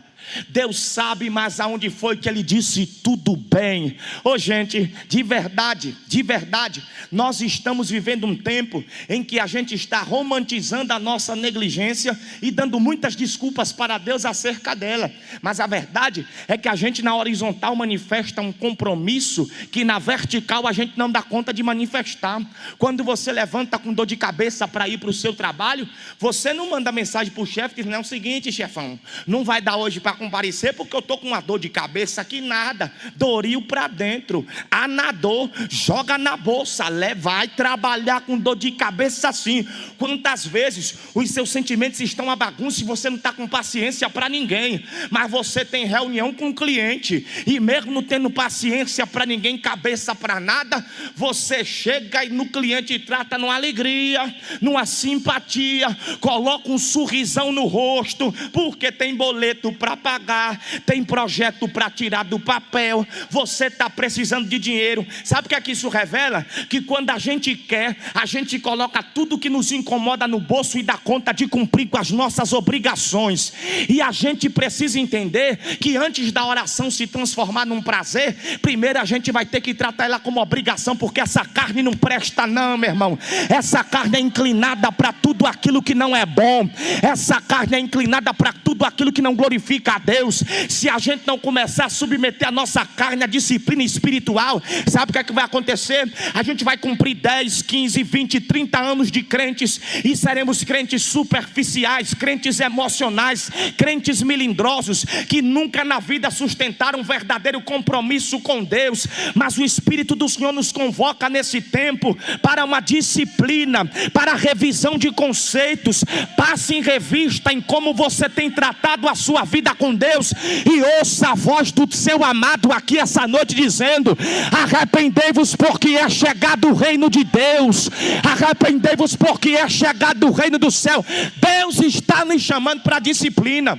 Deus sabe, mas aonde foi que Ele disse tudo bem? Gente, de verdade, nós estamos vivendo um tempo em que a gente está romantizando a nossa negligência e dando muitas desculpas para Deus acerca dela. Mas a verdade é que a gente na horizontal manifesta um compromisso que na vertical a gente não dá conta de manifestar. Quando você levanta com dor de cabeça para ir para o seu trabalho, você não manda mensagem para o chefe e diz: não, é o seguinte, chefão, não vai dar hoje para comparecer porque eu estou com uma dor de cabeça aqui. Nada, doril para dentro, anador, joga na bolsa, vai trabalhar com dor de cabeça assim. Quantas vezes os seus sentimentos estão uma bagunça e você não está com paciência para ninguém, mas você tem reunião com o cliente, e mesmo não tendo paciência para ninguém, cabeça para nada, você chega e no cliente trata numa alegria, numa simpatia, coloca um sorrisão no rosto, porque tem boleto para pagar, tem projeto para tirar do papel, você está precisando de dinheiro. Sabe o que é que isso revela? Que quando a gente quer, a gente coloca tudo que nos incomoda no bolso e dá conta de cumprir com as nossas obrigações. E a gente precisa entender que antes da oração se transformar num prazer, primeiro a gente vai ter que tratar ela como obrigação, porque essa carne não presta não, meu irmão. Essa carne é inclinada para tudo aquilo que não é bom. Essa carne é inclinada para tudo aquilo que não glorifica a Deus. Se a gente não começar a submeter a nossa carne à disciplina espiritual, sabe o que é que vai acontecer? A gente vai cumprir 10, 15, 20, 30 anos de crentes e seremos crentes superficiais, crentes emocionais, crentes melindrosos, que nunca na vida sustentaram um verdadeiro compromisso com Deus. Mas o Espírito do Senhor nos convoca nesse tempo para uma disciplina, para revisão de conceitos. Passe em revista em como você tem tratado a sua vida com Deus e ouça a voz do seu amado aqui essa noite dizendo: arrependei-vos porque é chegado o reino de Deus, arrependei-vos porque é chegado o reino do céu. Deus está nos chamando para a disciplina.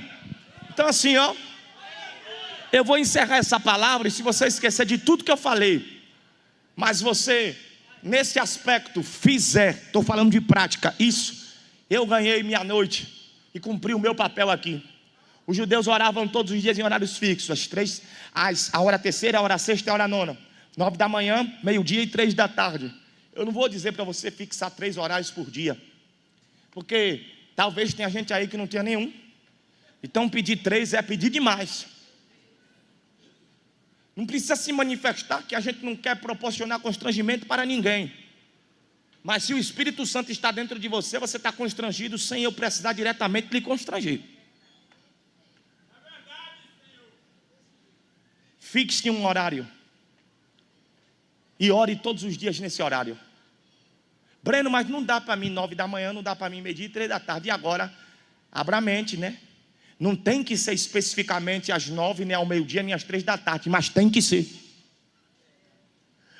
Então assim, ó, eu vou encerrar essa palavra, e se você esquecer de tudo que eu falei, mas você nesse aspecto fizer, estou falando de prática, isso, eu ganhei minha noite e cumpri o meu papel aqui. Os judeus oravam todos os dias em horários fixos, a hora terceira, a hora sexta e a hora nona, 9 da manhã, meio-dia e 3 da tarde. Eu não vou dizer para você fixar 3 horários por dia, porque talvez tenha gente aí que não tenha nenhum. Então pedir 3 é pedir demais. Não precisa se manifestar que a gente não quer proporcionar constrangimento para ninguém. Mas se o Espírito Santo está dentro de você, você está constrangido sem eu precisar diretamente lhe constranger. Fixe um horário e ore todos os dias nesse horário. Breno, mas não dá para mim 9 da manhã, não dá para mim meio-dia e 3 da tarde. E agora, abra a mente, né? Não tem que ser especificamente às 9, nem ao meio-dia, nem às 3 da tarde, mas tem que ser.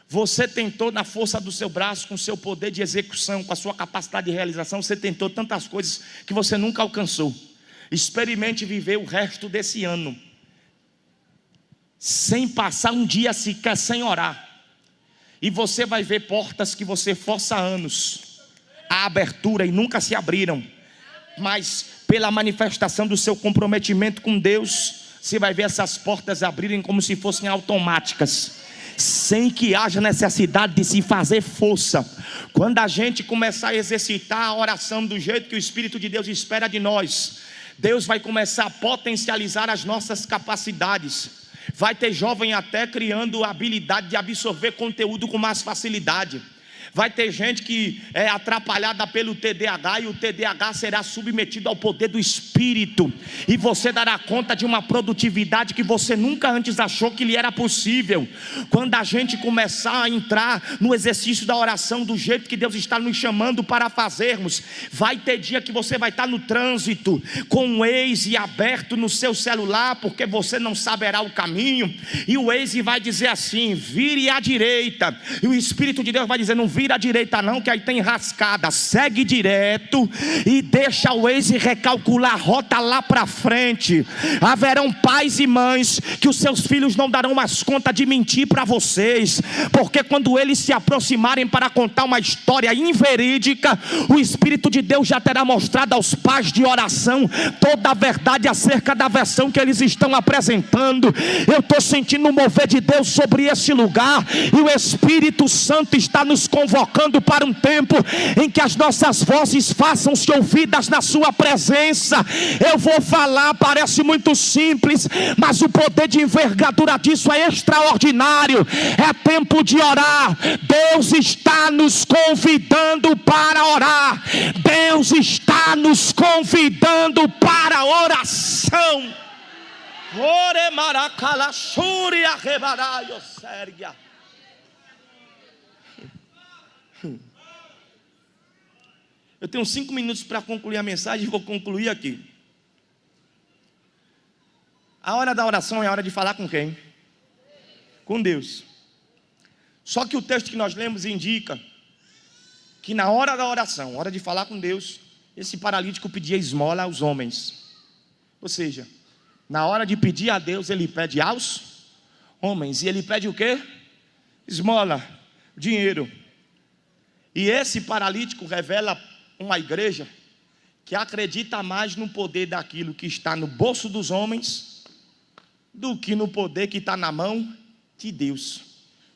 Você tentou na força do seu braço, com o seu poder de execução, com a sua capacidade de realização, você tentou tantas coisas que você nunca alcançou. Experimente viver o resto desse ano sem passar um dia sequer sem orar, e você vai ver portas que você força anos a abertura e nunca se abriram, mas pela manifestação do seu comprometimento com Deus, você vai ver essas portas abrirem como se fossem automáticas, sem que haja necessidade de se fazer força. Quando a gente começar a exercitar a oração do jeito que o Espírito de Deus espera de nós, Deus vai começar a potencializar as nossas capacidades. Vai ter jovem até criando a habilidade de absorver conteúdo com mais facilidade. Vai ter gente que é atrapalhada pelo TDAH, e o TDAH será submetido ao poder do Espírito, e você dará conta de uma produtividade que você nunca antes achou que lhe era possível. Quando a gente começar a entrar no exercício da oração do jeito que Deus está nos chamando para fazermos, vai ter dia que você vai estar no trânsito com o Waze aberto no seu celular, porque você não saberá o caminho, e o Waze vai dizer assim: vire à direita, e o Espírito de Deus vai dizer: não vira à direita não, que aí tem rascada, segue direto e deixa o Waze recalcular a rota lá para frente. Haverão pais e mães que os seus filhos não darão mais conta de mentir para vocês, porque quando eles se aproximarem para contar uma história inverídica, o Espírito de Deus já terá mostrado aos pais de oração toda a verdade acerca da versão que eles estão apresentando. Eu estou sentindo o mover de Deus sobre esse lugar, e o Espírito Santo está nos convocando para um tempo em que as nossas vozes façam-se ouvidas na sua presença. Eu vou falar, parece muito simples, mas o poder de envergadura disso é extraordinário. É tempo de orar. Deus está nos convidando para orar. Deus está nos convidando para a oração. Ore maracala súria rebaraio sérgia. Eu tenho 5 minutos para concluir a mensagem e vou concluir aqui. A hora da oração é a hora de falar com quem? Com Deus. Só que o texto que nós lemos indica que na hora da oração, hora de falar com Deus, esse paralítico pedia esmola aos homens. Ou seja, Na hora de pedir a Deus, ele pede aos homens. E ele pede o quê? Esmola, dinheiro. E esse paralítico revela uma igreja que acredita mais no poder daquilo que está no bolso dos homens do que no poder que está na mão de Deus.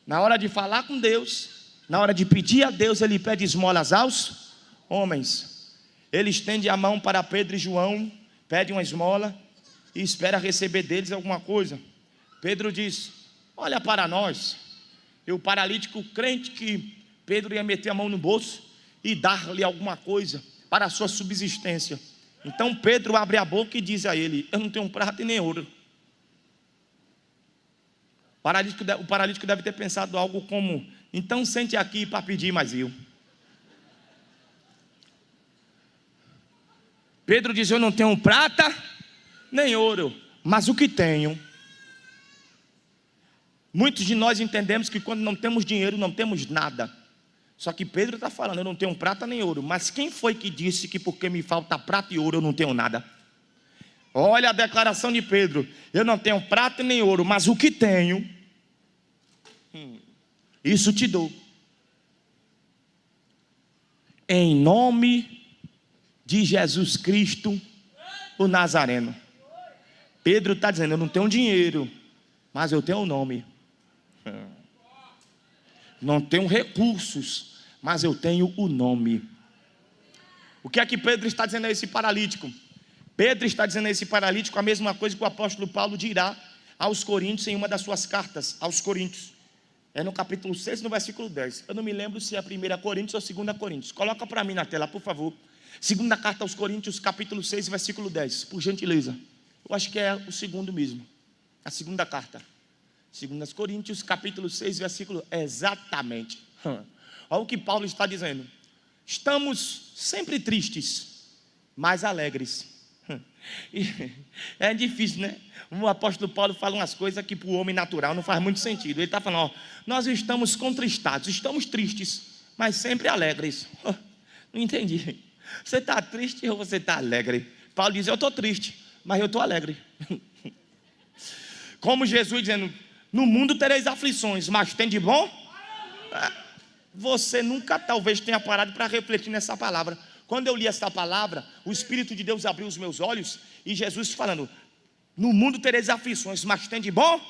Na hora de falar com Deus, na hora de pedir a Deus, ele pede esmolas aos homens. Ele estende a mão para Pedro e João, pede uma esmola e espera receber deles alguma coisa. Pedro diz: olha para nós. E o paralítico crente que Pedro ia meter a mão no bolso e dar-lhe alguma coisa para a sua subsistência. Então Pedro abre a boca e diz a ele: eu não tenho prata e nem ouro. O paralítico deve ter pensado algo como: então sente aqui para pedir mais eu. Pedro diz: eu não tenho prata nem ouro, mas o que tenho. Muitos de nós entendemos que quando não temos dinheiro, não temos nada. Só que Pedro está falando: eu não tenho prata nem ouro. Mas quem foi que disse que porque me falta prata e ouro eu não tenho nada? Olha a declaração de Pedro: eu não tenho prata nem ouro, mas o que tenho, isso te dou. Em nome de Jesus Cristo, o Nazareno. Pedro está dizendo: eu não tenho dinheiro, mas eu tenho o nome. Não tenho recursos, mas eu tenho o nome. O que é que Pedro está dizendo a esse paralítico? Pedro está dizendo a esse paralítico a mesma coisa que o apóstolo Paulo dirá aos Coríntios em uma das suas cartas aos Coríntios. É no capítulo 6, no versículo 10. Eu não me lembro se é 1 Coríntios ou 2 Coríntios. Coloca para mim na tela, por favor. Segunda carta aos Coríntios, capítulo 6, versículo 10. Por gentileza. Eu acho que é o segundo mesmo. A segunda carta. 2 Coríntios, capítulo 6, versículo. Exatamente. Olha o que Paulo está dizendo. Estamos sempre tristes, mas alegres. É difícil, né? O apóstolo Paulo fala umas coisas que para o homem natural não faz muito sentido. Ele está falando: ó, nós estamos contristados, estamos tristes, mas sempre alegres. Não entendi. Você está triste ou você está alegre? Paulo diz: eu estou triste, mas eu estou alegre. Como Jesus dizendo: no mundo tereis aflições, mas tem de bom? Você nunca talvez tenha parado para refletir nessa palavra. Quando eu li essa palavra, o Espírito de Deus abriu os meus olhos e Jesus falando: no mundo tereis aflições, mas tem de bom?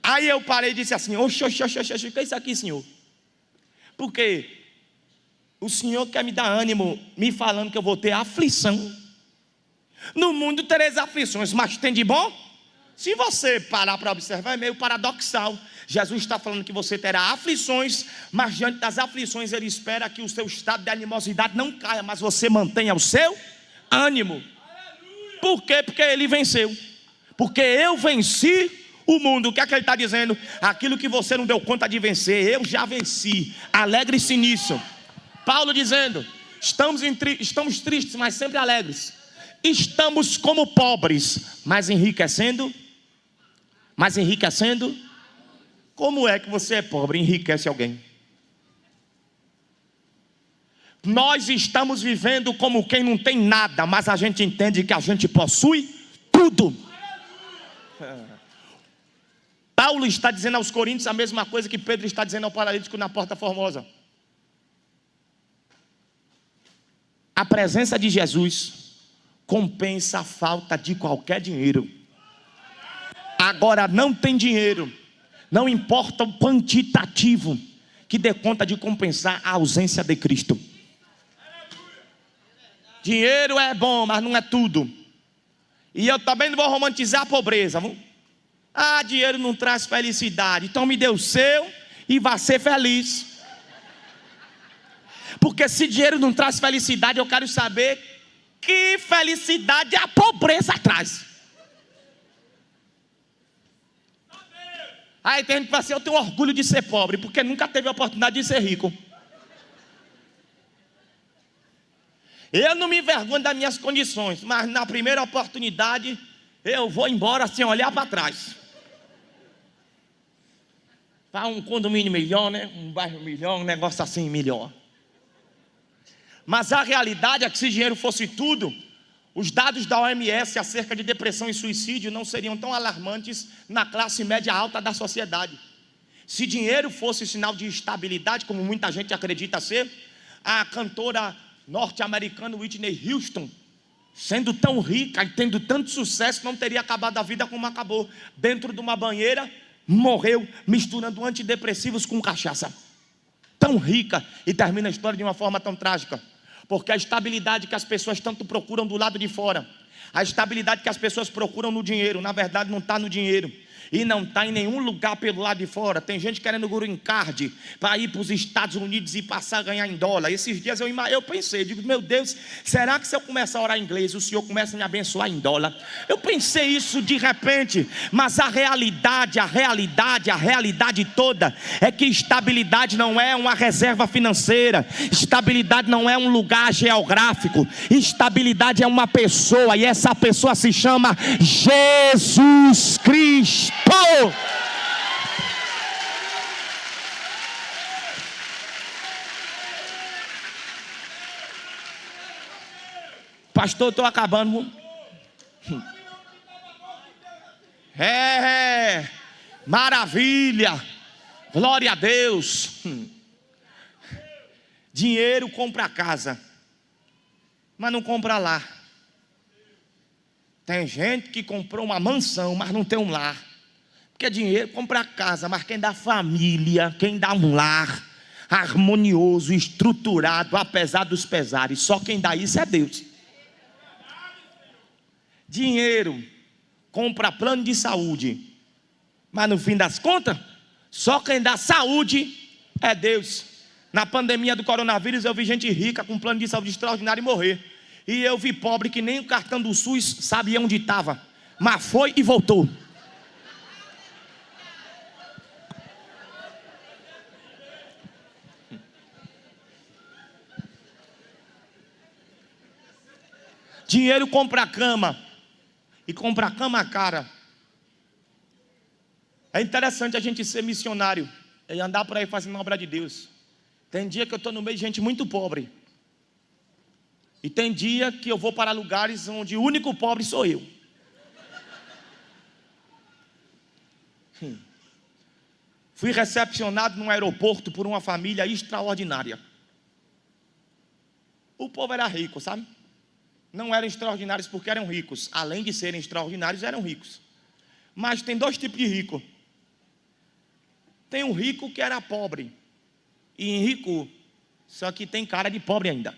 Aí eu parei e disse assim: oxe, o que é isso aqui, Senhor? Porque o Senhor quer me dar ânimo, me falando que eu vou ter aflição. No mundo tereis aflições, mas tem de bom? Se você parar para observar, é meio paradoxal. Jesus está falando que você terá aflições, mas diante das aflições Ele espera que o seu estado de animosidade não caia, mas você mantenha o seu ânimo. Por quê? Porque Ele venceu. Porque eu venci o mundo. O que é que Ele está dizendo? Aquilo que você não deu conta de vencer, eu já venci. Alegre-se nisso. Paulo dizendo: estamos tristes, mas sempre alegres. Estamos como pobres, mas enriquecendo. Como é que você é pobre e enriquece alguém? Nós estamos vivendo como quem não tem nada, mas a gente entende que a gente possui tudo. Paulo está dizendo aos Coríntios a mesma coisa que Pedro está dizendo ao paralítico na Porta Formosa. A presença de Jesus compensa a falta de qualquer dinheiro. Agora não tem dinheiro, não importa o quantitativo que dê conta de compensar a ausência de Cristo. Dinheiro é bom, mas não é tudo. E eu também não vou romantizar a pobreza. Dinheiro não traz felicidade, então me dê o seu e vá ser feliz. Porque se dinheiro não traz felicidade, eu quero saber que felicidade a pobreza traz. Aí tem gente que fala assim: eu tenho orgulho de ser pobre, porque nunca teve a oportunidade de ser rico. Eu não me envergonho das minhas condições, mas na primeira oportunidade eu vou embora sem olhar para trás. Para um condomínio melhor, né? Um bairro melhor, um negócio assim melhor. Mas a realidade é que se dinheiro fosse tudo, Os dados da OMS acerca de depressão e suicídio não seriam tão alarmantes na classe média alta da sociedade. Se dinheiro fosse sinal de estabilidade, como muita gente acredita ser, a cantora norte-americana Whitney Houston, sendo tão rica e tendo tanto sucesso, não teria acabado a vida como acabou. Dentro de uma banheira, morreu misturando antidepressivos com cachaça. Tão rica, e termina a história de uma forma tão trágica. Porque a estabilidade que as pessoas tanto procuram do lado de fora, a estabilidade que as pessoas procuram no dinheiro, na verdade não está no dinheiro. E não está em nenhum lugar pelo lado de fora. Tem gente querendo green card para ir para os Estados Unidos e passar a ganhar em dólar. Esses dias eu pensei, digo, meu Deus, será que se eu começar a orar em inglês, o Senhor começa a me abençoar em dólar? Eu pensei isso de repente, mas a realidade toda é que estabilidade não é uma reserva financeira, estabilidade não é um lugar geográfico, estabilidade é uma pessoa, e essa pessoa se chama Jesus Cristo. Pastor, estou acabando. Maravilha, glória a Deus. Dinheiro compra casa, mas não compra lar. Tem gente que comprou uma mansão, mas não tem um lar. Porque dinheiro compra casa, mas quem dá família, quem dá um lar harmonioso, estruturado, apesar dos pesares, só quem dá isso é Deus. Dinheiro compra plano de saúde, mas no fim das contas, só quem dá saúde é Deus. Na pandemia do coronavírus, eu vi gente rica com plano de saúde extraordinário morrer. E eu vi pobre que nem o cartão do SUS sabia onde estava, mas foi e voltou. Dinheiro compra cama, e compra cama cara. É interessante a gente ser missionário e andar por aí fazendo a obra de Deus. Tem dia que eu estou no meio de gente muito pobre, e tem dia que eu vou para lugares onde o único pobre sou eu. Fui recepcionado num aeroporto por uma família extraordinária. O povo era rico, sabe? Não eram extraordinários porque eram ricos. Além de serem extraordinários, eram ricos. Mas tem dois tipos de rico. Tem um rico que era pobre e rico, só que tem cara de pobre ainda.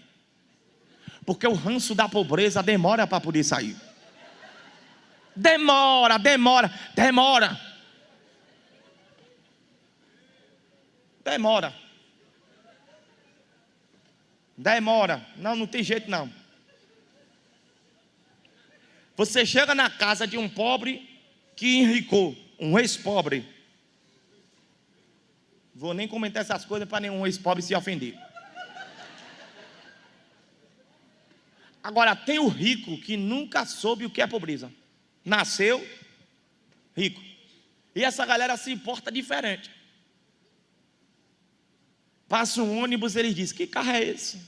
Porque o ranço da pobreza demora para poder sair. Demora. Não tem jeito não. Você chega na casa de um pobre que enricou, um ex-pobre. Vou nem comentar essas coisas para nenhum ex-pobre se ofender. Agora, tem o rico que nunca soube o que é pobreza. Nasceu rico. E essa galera se importa diferente. Passa um ônibus e eles dizem, que carro é esse?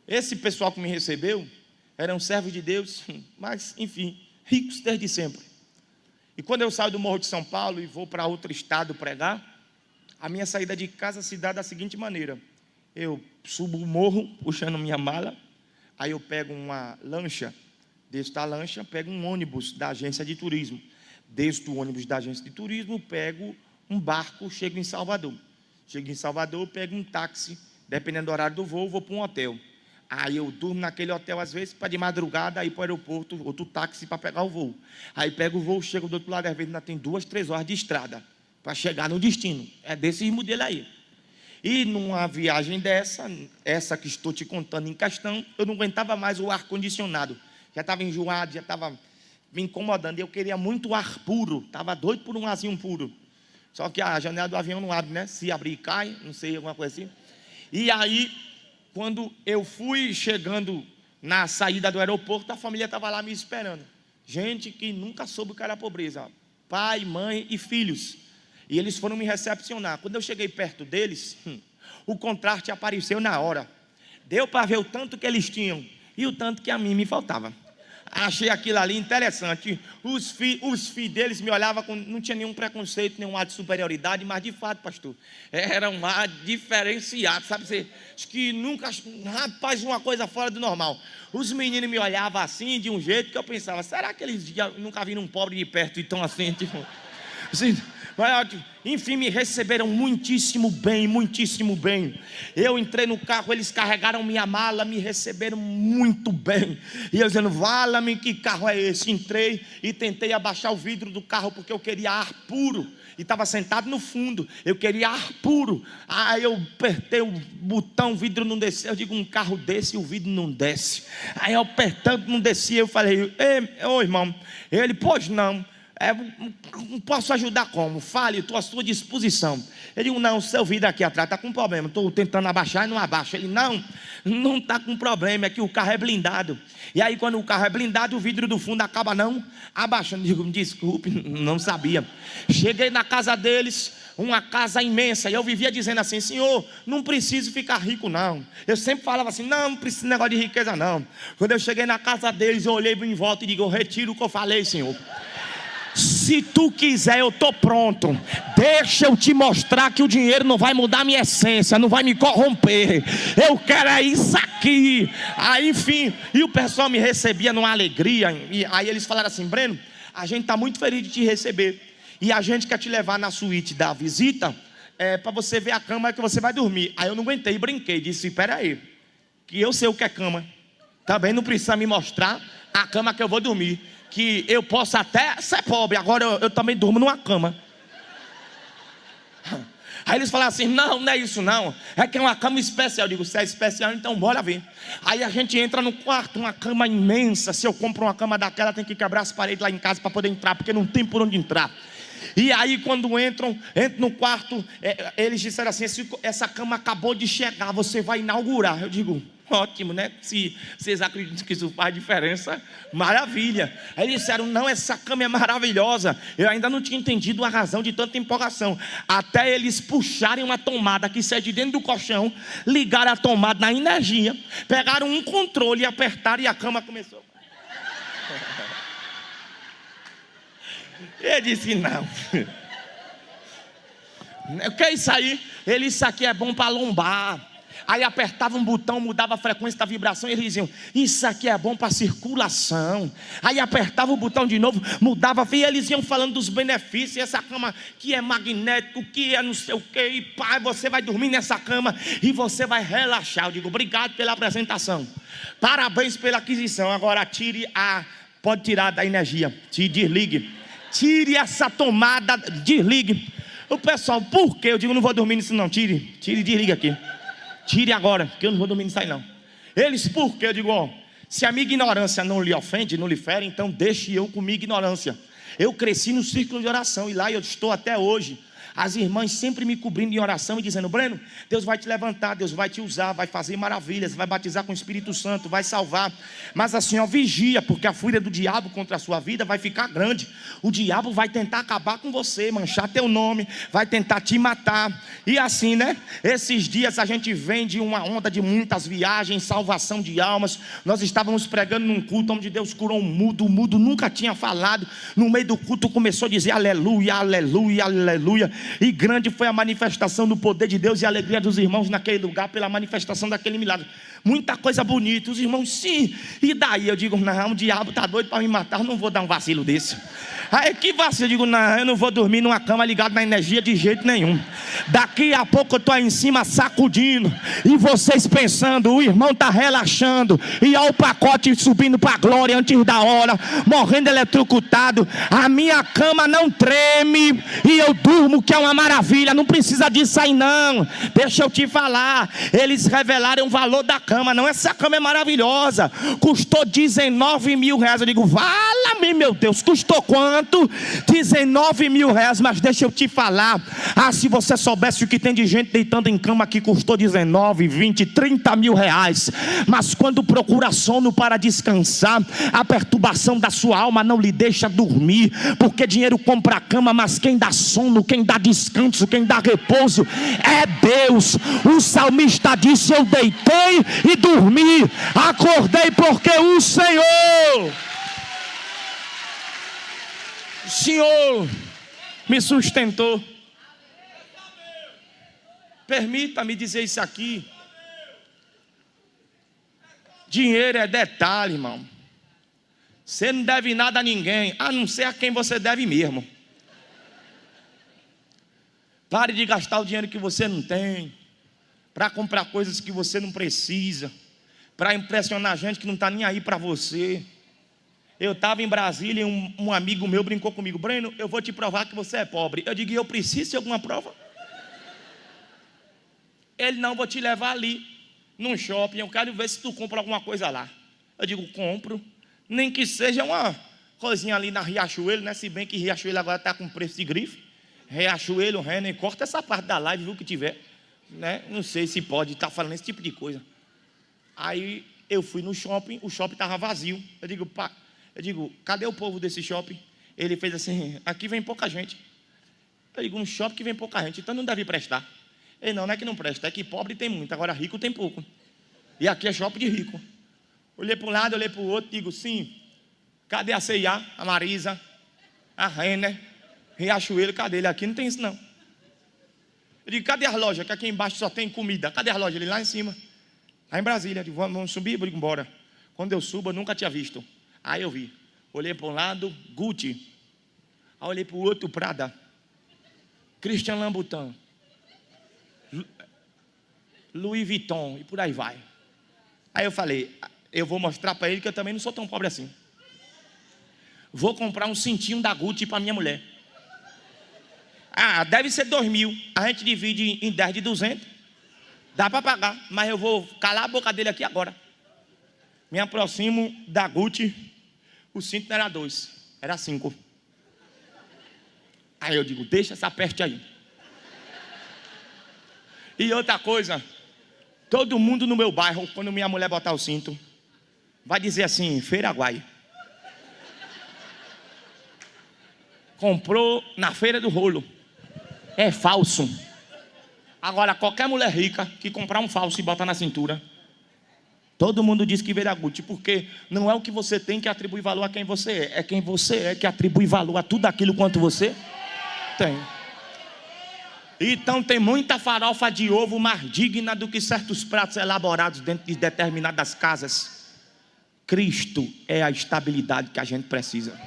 Esse pessoal que me recebeu eram servos de Deus, mas enfim, ricos desde sempre. E quando eu saio do Morro de São Paulo e vou para outro estado pregar, a minha saída de casa se dá da seguinte maneira: eu subo o morro puxando minha mala, aí eu pego uma lancha, desço da lancha, pego um ônibus da agência de turismo, desço do ônibus da agência de turismo, pego um barco, chego em Salvador, pego um táxi, dependendo do horário do voo, vou para um hotel. Aí eu durmo naquele hotel, às vezes, para de madrugada ir para o aeroporto, outro táxi para pegar o voo. Aí pego o voo, chego do outro lado, às vezes ainda tem 2, 3 horas de estrada para chegar no destino. É desse modelo aí. E numa viagem dessa, essa que estou te contando em questão, eu não aguentava mais o ar-condicionado. Já estava enjoado, já estava me incomodando. Eu queria muito ar puro, estava doido por um arzinho puro. Só que a janela do avião não abre, né? Se abrir, cai, não sei, alguma coisa assim. E aí, quando eu fui chegando na saída do aeroporto, a família estava lá me esperando. Gente que nunca soube o que era pobreza. Pai, mãe e filhos. E eles foram me recepcionar. Quando eu cheguei perto deles, O contraste apareceu na hora. Deu para ver o tanto que eles tinham e o tanto que a mim me faltava. Achei aquilo ali interessante. Os filhos deles me olhavam com... Não tinha nenhum preconceito, nenhum ar de superioridade, mas de fato, pastor, era um ar diferenciado, sabe? Você, acho que nunca... Rapaz, uma coisa fora do normal. Os meninos me olhavam assim, de um jeito que eu pensava, será que eles nunca viram um pobre de perto e tão assim, tipo... Assim, enfim, me receberam muitíssimo bem, muitíssimo bem. Eu entrei no carro, eles carregaram minha mala, me receberam muito bem. E eu dizendo, vala-me, que carro é esse? Entrei e tentei abaixar o vidro do carro, porque eu queria ar puro. E estava sentado no fundo, eu queria ar puro. Aí eu apertei o botão, o vidro não descia. Eu digo, um carro desse, o vidro não desce. Aí eu apertando, não descia. Eu falei, ô irmão. Ele, pois não. Posso ajudar como? Fale, estou à sua disposição. Ele digo, não, seu vidro aqui atrás está com problema. Estou tentando abaixar e não abaixa. Ele, não está com problema, é que o carro é blindado. E aí quando o carro é blindado, o vidro do fundo acaba não abaixando. Eu digo, me desculpe, não sabia. Cheguei na casa deles, uma casa imensa, e eu vivia dizendo assim, Senhor, não preciso ficar rico não. Eu sempre falava assim, não preciso de negócio de riqueza não. Quando eu cheguei na casa deles, eu olhei em volta e digo, eu retiro o que eu falei, Senhor. Se tu quiser, eu estou pronto. Deixa eu te mostrar que o dinheiro não vai mudar a minha essência, não vai me corromper. Eu quero é isso aqui. Aí enfim, e o pessoal me recebia numa alegria. E aí eles falaram assim, Breno, a gente está muito feliz de te receber, e a gente quer te levar na suíte da visita, para você ver a cama que você vai dormir. Aí eu não aguentei, brinquei, disse, espera aí, que eu sei o que é cama. Também não precisa me mostrar a cama que eu vou dormir, que eu posso até ser pobre, agora eu também durmo numa cama. Aí eles falaram assim, não é isso não, é que é uma cama especial. Eu digo, se é especial, então bora ver. Aí a gente entra no quarto, uma cama imensa. Se eu compro uma cama daquela, tem que quebrar as paredes lá em casa para poder entrar, porque não tem por onde entrar. E aí quando entro no quarto, eles disseram assim, essa cama acabou de chegar, você vai inaugurar. Eu digo, ótimo, né? Se vocês acreditam que isso faz diferença, maravilha. Aí eles disseram, não, essa cama é maravilhosa. Eu ainda não tinha entendido a razão de tanta empolgação, até eles puxarem uma tomada que sai de dentro do colchão, ligaram a tomada na energia, pegaram um controle e apertaram, e a cama começou. Eu disse, não. O que é isso aí? Ele, isso aqui é bom para lombar. Aí apertava um botão, mudava a frequência da vibração, e eles diziam, isso aqui é bom para circulação. Aí apertava o botão de novo, mudava, e eles iam falando dos benefícios. Essa cama que é magnético, que é não sei o que, e pai, você vai dormir nessa cama e você vai relaxar. Eu digo, obrigado pela apresentação, parabéns pela aquisição. Agora pode tirar da energia, desligue, tire essa tomada, desligue. O pessoal, por quê? Eu digo, não vou dormir nisso não, tire, desliga aqui. Tire agora, que eu não vou dormir nisso aí não. Eles, por quê? Eu digo, se a minha ignorância não lhe ofende, não lhe fere, então deixe eu com minha ignorância. Eu cresci no círculo de oração, e lá eu estou até hoje. As irmãs sempre me cobrindo em oração e dizendo, Breno, Deus vai te levantar, Deus vai te usar, vai fazer maravilhas, vai batizar com o Espírito Santo, vai salvar. Mas assim, vigia, porque a fúria do diabo contra a sua vida vai ficar grande. O diabo vai tentar acabar com você, manchar teu nome, vai tentar te matar. E assim, né? Esses dias a gente vem de uma onda de muitas viagens, salvação de almas. Nós estávamos pregando num culto onde Deus curou um mudo. O mudo nunca tinha falado. No meio do culto começou a dizer aleluia, aleluia, aleluia. E grande foi a manifestação do poder de Deus e a alegria dos irmãos naquele lugar, pela manifestação daquele milagre. Muita coisa bonita, os irmãos, sim. E daí eu digo, não, o diabo está doido para me matar, eu não vou dar um vacilo desse. Aí que vacilo, eu digo, não, eu não vou dormir numa cama ligada na energia de jeito nenhum. Daqui a pouco eu estou aí em cima sacudindo, e vocês pensando, o irmão está relaxando, e olha o pacote subindo para a glória antes da hora, morrendo eletrocutado. A minha cama não treme, e eu durmo, que é uma maravilha. Não precisa disso aí não. Deixa eu te falar, eles revelaram o valor da cama. Não, essa cama é maravilhosa, custou 19 mil reais. Eu digo, vala-me, meu Deus, custou quanto? quanto? 19 mil reais. Mas deixa eu te falar, se você soubesse o que tem de gente deitando em cama que custou 19, 20, 30 mil reais, mas quando procura sono para descansar, a perturbação da sua alma não lhe deixa dormir, porque dinheiro compra a cama, mas quem dá sono, quem dá descanso, quem dá repouso é Deus. O salmista disse: eu deitei e dormi, acordei porque o Senhor me sustentou. Permita-me dizer isso aqui: dinheiro é detalhe, irmão. Você não deve nada a ninguém, a não ser a quem você deve mesmo. Pare de gastar o dinheiro que você não tem para comprar coisas que você não precisa, para impressionar gente que não está nem aí para você. Eu estava em Brasília e um amigo meu brincou comigo: Breno, eu vou te provar que você é pobre. Eu digo: eu preciso de alguma prova? Ele: não, vou te levar ali num shopping, eu quero ver se tu compra alguma coisa lá. Eu digo: compro, nem que seja uma coisinha ali na Riachuelo, né? Se bem que Riachuelo agora está com preço de grife. Riachuelo, Renner, corta essa parte da live, viu, que tiver, né? Não sei se pode estar falando esse tipo de coisa. Aí eu fui no shopping, o shopping estava vazio. Eu digo: cadê o povo desse shopping? Ele fez assim: aqui vem pouca gente. Eu digo: um shopping que vem pouca gente, então não deve prestar. Ele: não é que não presta, é que pobre tem muito, agora rico tem pouco. E aqui é shopping de rico. Olhei para um lado, olhei para o outro, digo: sim, cadê a C&A, a Marisa, a Renner, Riachuelo, cadê ele? Aqui não tem isso não. Eu digo: cadê as lojas? Que aqui embaixo só tem comida. Cadê as lojas? Ele: lá em cima. Lá em Brasília. Eu digo: vamos subir? Eu digo: embora. Quando eu subo, eu nunca tinha visto. Aí eu vi. Olhei para um lado, Gucci. Aí olhei para o outro, Prada, Christian Louboutin, Louis Vuitton, e por aí vai. Aí eu falei: eu vou mostrar para ele que eu também não sou tão pobre assim. Vou comprar um cintinho da Gucci para minha mulher. Deve ser 2.000. A gente divide em 10 de 200. Dá para pagar, mas eu vou calar a boca dele aqui agora. Me aproximo da Gucci. O cinto não era 2, era 5. Aí eu digo: deixa essa peste aí. E outra coisa, todo mundo no meu bairro, quando minha mulher botar o cinto, vai dizer assim: Feiraguai. Comprou na feira do rolo. É falso. Agora, qualquer mulher rica que comprar um falso e botar na cintura, todo mundo diz que veio da Gucci, porque não é o que você tem que atribui valor a quem você é. É quem você é que atribui valor a tudo aquilo quanto você tem. Então tem muita farofa de ovo mais digna do que certos pratos elaborados dentro de determinadas casas. Cristo é a estabilidade que a gente precisa.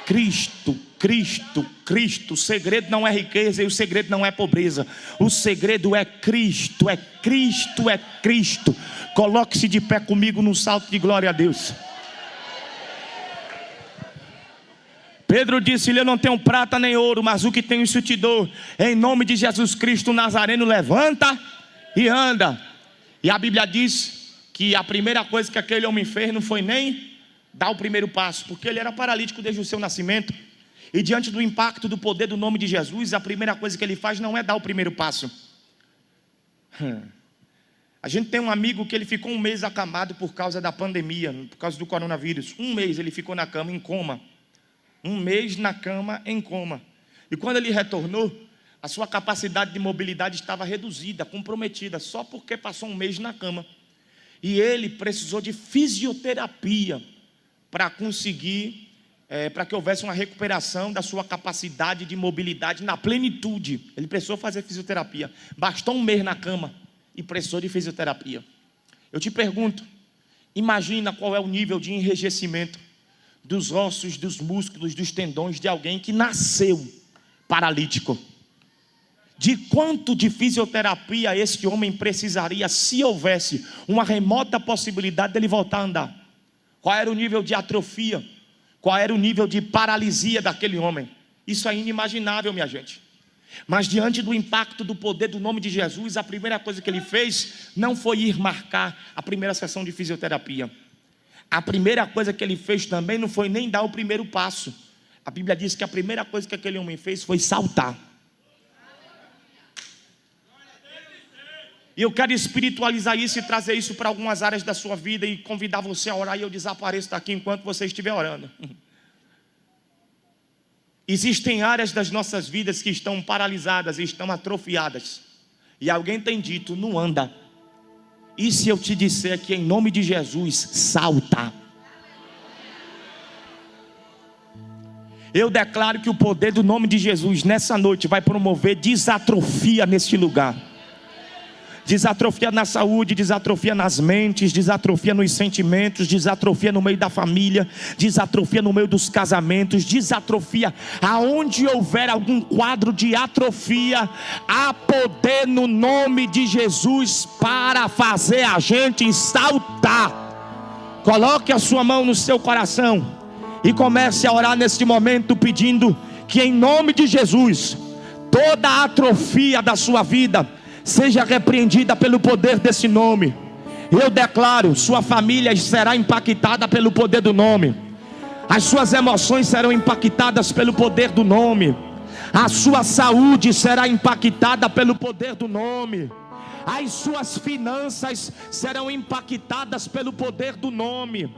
Cristo, Cristo, Cristo. O segredo não é riqueza e o segredo não é pobreza. O segredo é Cristo, é Cristo, é Cristo. Coloque-se de pé comigo num salto de glória a Deus. Pedro disse-lhe: eu não tenho prata nem ouro, mas o que tenho isso te dou. Em nome de Jesus Cristo Nazareno, levanta e anda. E a Bíblia diz que a primeira coisa que aquele homem fez não foi nem dar o primeiro passo, porque ele era paralítico desde o seu nascimento. E diante do impacto do poder do nome de Jesus, a primeira coisa que ele faz não é dar o primeiro passo. A gente tem um amigo que ele ficou 1 mês acamado por causa da pandemia, por causa do coronavírus. 1 mês ele ficou na cama em coma. 1 mês na cama em coma. E quando ele retornou, a sua capacidade de mobilidade estava reduzida, comprometida, só porque passou 1 mês na cama. E ele precisou de fisioterapia para conseguir, para que houvesse uma recuperação da sua capacidade de mobilidade na plenitude. Ele precisou fazer fisioterapia. Bastou 1 mês na cama e precisou de fisioterapia. Eu te pergunto, imagina qual é o nível de enrijecimento dos ossos, dos músculos, dos tendões de alguém que nasceu paralítico. De quanto de fisioterapia esse homem precisaria se houvesse uma remota possibilidade dele voltar a andar? Qual era o nível de atrofia? Qual era o nível de paralisia daquele homem? Isso é inimaginável, minha gente. Mas diante do impacto do poder do nome de Jesus, a primeira coisa que ele fez não foi ir marcar a primeira sessão de fisioterapia. A primeira coisa que ele fez também não foi nem dar o primeiro passo. A Bíblia diz que a primeira coisa que aquele homem fez foi saltar. E eu quero espiritualizar isso e trazer isso para algumas áreas da sua vida e convidar você a orar, e eu desapareço daqui enquanto você estiver orando. Existem áreas das nossas vidas que estão paralisadas e estão atrofiadas. E alguém tem dito, não anda. E se eu te disser que em nome de Jesus, salta? Eu declaro que o poder do nome de Jesus nessa noite vai promover desatrofia neste lugar. Desatrofia na saúde, desatrofia nas mentes, desatrofia nos sentimentos, desatrofia no meio da família, desatrofia no meio dos casamentos, desatrofia aonde houver algum quadro de atrofia. Há poder no nome de Jesus para fazer a gente saltar. Coloque a sua mão no seu coração e comece a orar neste momento, pedindo que em nome de Jesus toda a atrofia da sua vida seja repreendida pelo poder desse nome. Eu declaro, sua família será impactada pelo poder do nome. As suas emoções serão impactadas pelo poder do nome. A sua saúde será impactada pelo poder do nome. As suas finanças serão impactadas pelo poder do nome.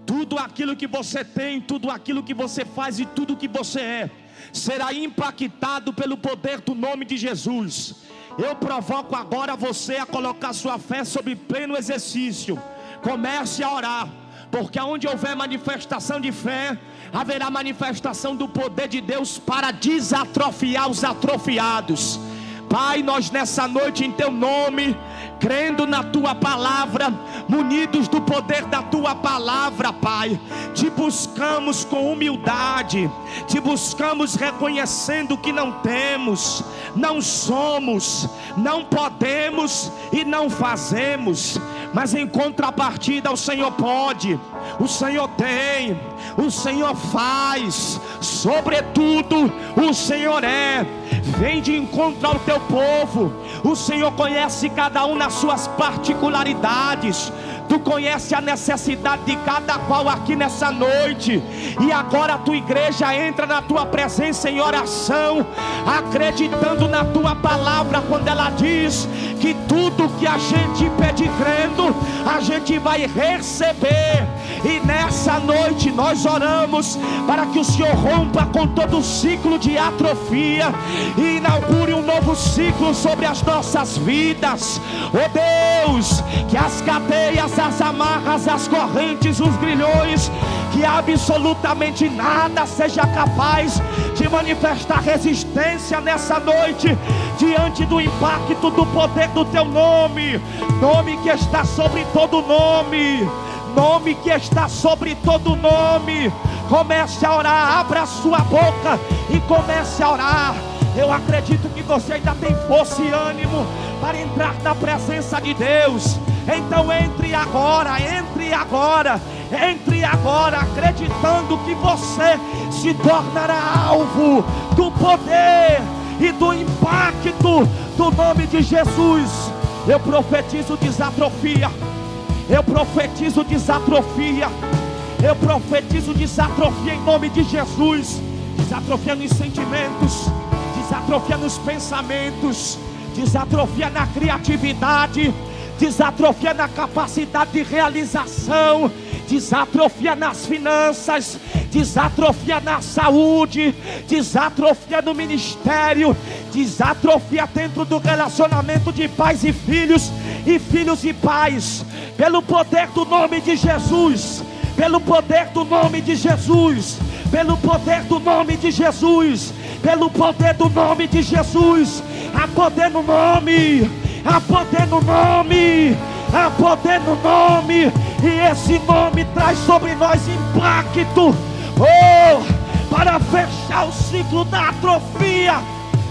Tudo aquilo que você tem, tudo aquilo que você faz e tudo que você é, será impactado pelo poder do nome de Jesus. Eu provoco agora você a colocar sua fé sob pleno exercício. Comece a orar, porque onde houver manifestação de fé, haverá manifestação do poder de Deus para desatrofiar os atrofiados. Pai, nós nessa noite em Teu nome, crendo na Tua palavra, munidos do poder da Tua palavra, Pai, Te buscamos com humildade, Te buscamos reconhecendo que não temos, não somos, não podemos e não fazemos, mas em contrapartida o Senhor pode, o Senhor tem, o Senhor faz, sobretudo o Senhor é. Vem de encontro ao Teu povo. O Senhor conhece cada um nas suas particularidades. Tu conhece a necessidade de cada qual aqui nessa noite. E agora a Tua igreja entra na Tua presença em oração, acreditando na Tua palavra, quando ela diz que tudo que a gente pede crendo, a gente vai receber. E nessa noite nós oramos para que o Senhor rompa com todo o ciclo de atrofia e inaugure um novo ciclo sobre as nossas vidas. Oh Deus, que as cadeias, as amarras, as correntes, os grilhões, que absolutamente nada seja capaz de manifestar resistência nessa noite, diante do impacto do poder do Teu nome, nome que está sobre todo nome, nome que está sobre todo nome. Comece a orar, abra a sua boca e comece a orar. Eu acredito que você ainda tem força e ânimo para entrar na presença de Deus. Então entre agora, entre agora, entre agora, acreditando que você se tornará alvo do poder e do impacto do nome de Jesus. Eu profetizo desatrofia. Eu profetizo desatrofia. Eu profetizo desatrofia em nome de Jesus. Desatrofia nos sentimentos, desatrofia nos pensamentos, desatrofia na criatividade, desatrofia na capacidade de realização, desatrofia nas finanças, desatrofia na saúde, desatrofia no ministério, desatrofia dentro do relacionamento de pais e filhos e pais, pelo poder do nome de Jesus, pelo poder do nome de Jesus, pelo poder do nome de Jesus, pelo poder do nome de Jesus. Há poder no nome, há poder no nome, há poder no nome, e esse nome traz sobre nós impacto, para fechar o ciclo da atrofia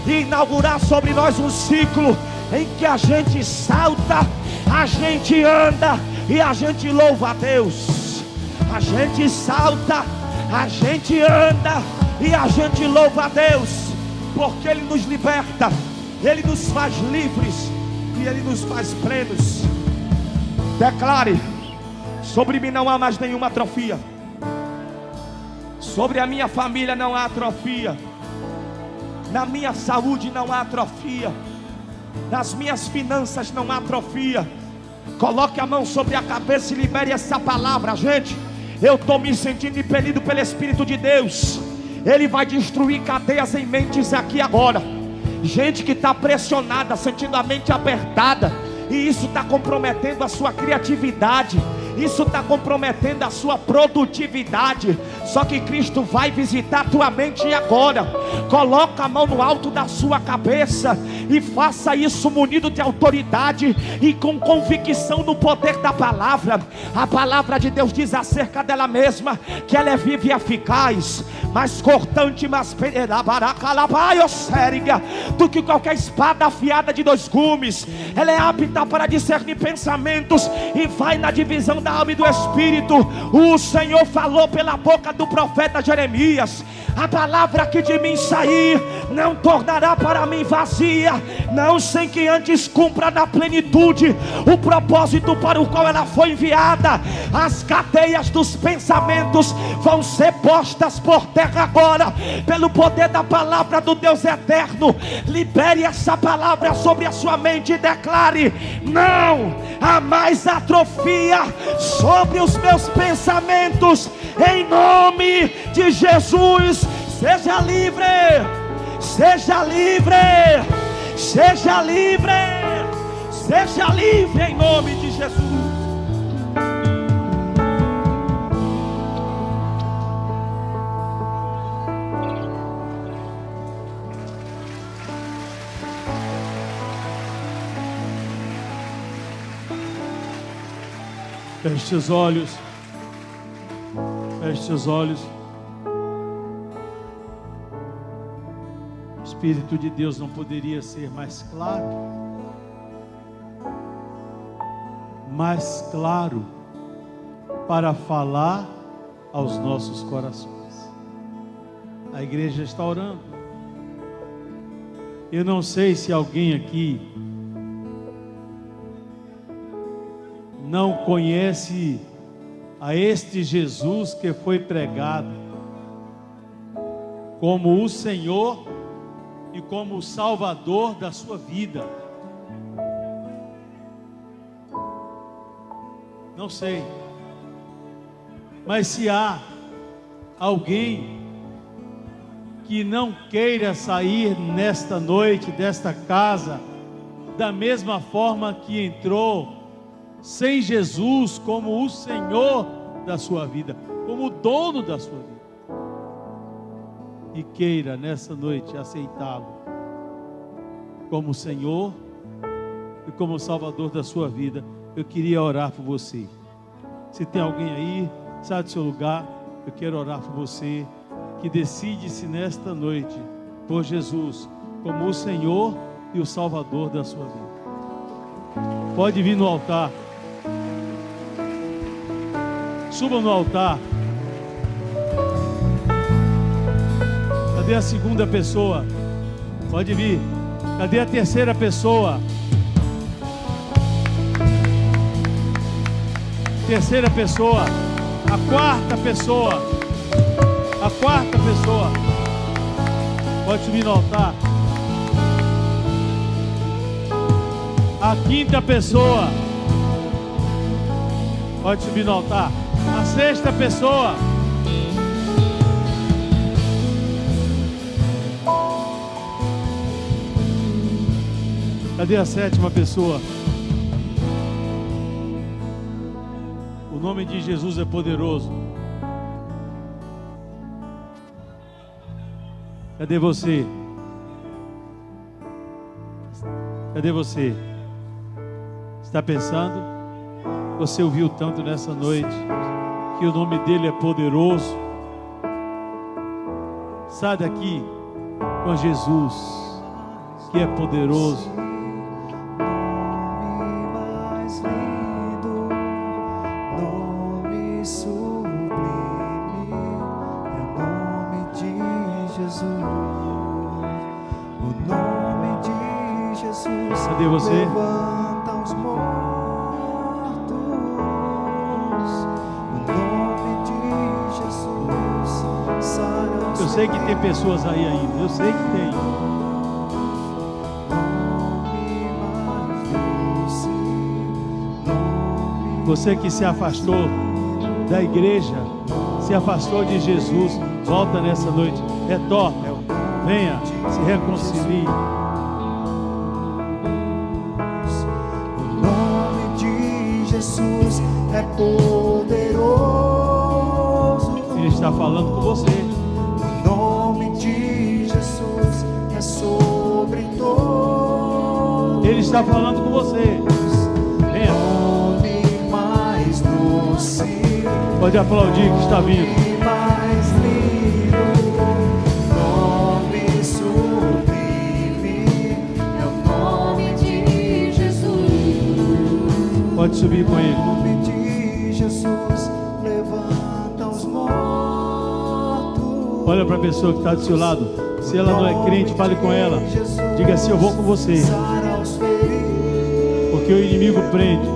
e inaugurar sobre nós um ciclo em que a gente salta, a gente anda e a gente louva a Deus. A gente salta, a gente anda e a gente louva a Deus, porque Ele nos liberta, Ele nos faz livres e Ele nos faz plenos. Declare: sobre mim não há mais nenhuma atrofia, Sobre a minha família não há atrofia, na minha saúde não há atrofia, nas minhas finanças não há atrofia. Coloque a mão sobre a cabeça e libere essa palavra. Gente, eu estou me sentindo impelido pelo Espírito de Deus. Ele vai destruir cadeias em mentes aqui agora. Gente que está pressionada, sentindo a mente apertada, e isso está comprometendo a sua criatividade, isso está comprometendo a sua produtividade. Só que Cristo vai visitar a tua mente agora. Coloca a mão no alto da sua cabeça e faça isso munido de autoridade e com convicção no poder da palavra. A palavra de Deus diz acerca dela mesma que ela é viva e eficaz, mais cortante, mais do que qualquer espada afiada de 2 gumes. Ela é apta para discernir pensamentos e vai na divisão da alma e do espírito. O Senhor falou pela boca do profeta Jeremias: a palavra que de mim sair não tornará para mim vazia, não sem que antes cumpra na plenitude o propósito para o qual ela foi enviada. As cadeias dos pensamentos vão ser postas por terra agora, pelo poder da palavra do Deus eterno. Libere essa palavra sobre a sua mente e declare: não há mais atrofia sobre os meus pensamentos, em nome de Jesus. Seja livre, seja livre, seja livre, seja livre em nome de Jesus. Feche seus olhos. Feche seus olhos. O Espírito de Deus não poderia ser mais claro para falar aos nossos corações. A igreja está orando. Eu não sei se alguém aqui não conhece a este Jesus que foi pregado como o Senhor e como o Salvador da sua vida. Não sei, mas se há alguém que não queira sair nesta noite desta casa da mesma forma que entrou, sem Jesus como o Senhor da sua vida, como o dono da sua vida, e queira nessa noite aceitá-lo como Senhor e como Salvador da sua vida, eu queria orar por você. Se tem alguém aí, sai do seu lugar, eu quero orar por você que decide-se nesta noite por Jesus como o Senhor e o Salvador da sua vida. Pode vir no altar. Suba no altar. Cadê a segunda pessoa? Pode vir. Cadê a terceira pessoa? Terceira pessoa. A quarta pessoa. A quarta pessoa. Pode subir no altar. A quinta pessoa. Pode subir no altar. A sexta pessoa. Cadê a sétima pessoa? O nome de Jesus é poderoso. Cadê você? Cadê você? Está pensando? Você ouviu tanto nessa noite que o nome dele é poderoso. Sai daqui com Jesus, que é poderoso. Cadê você? Levanta os mortos. O nome de Jesus sei que tem pessoas aí ainda, eu sei que tem. Você que se afastou da igreja, se afastou de Jesus, volta nessa noite, retorna, venha, se reconcilie. O nome de Jesus é poderoso. Ele está falando com você. O nome de Jesus é sobre todos. Ele está falando com você. Venha. Nome mais doce. Pode aplaudir que está vindo. Mais lindo, nome sublime, é o nome de Jesus. Pode subir com ele. O nome de Jesus levanta os mortos. Olha para a pessoa que está do seu lado. Se ela não é crente, fale com ela. Diga assim: eu vou com você. Sara os feridos, Porque o inimigo prende,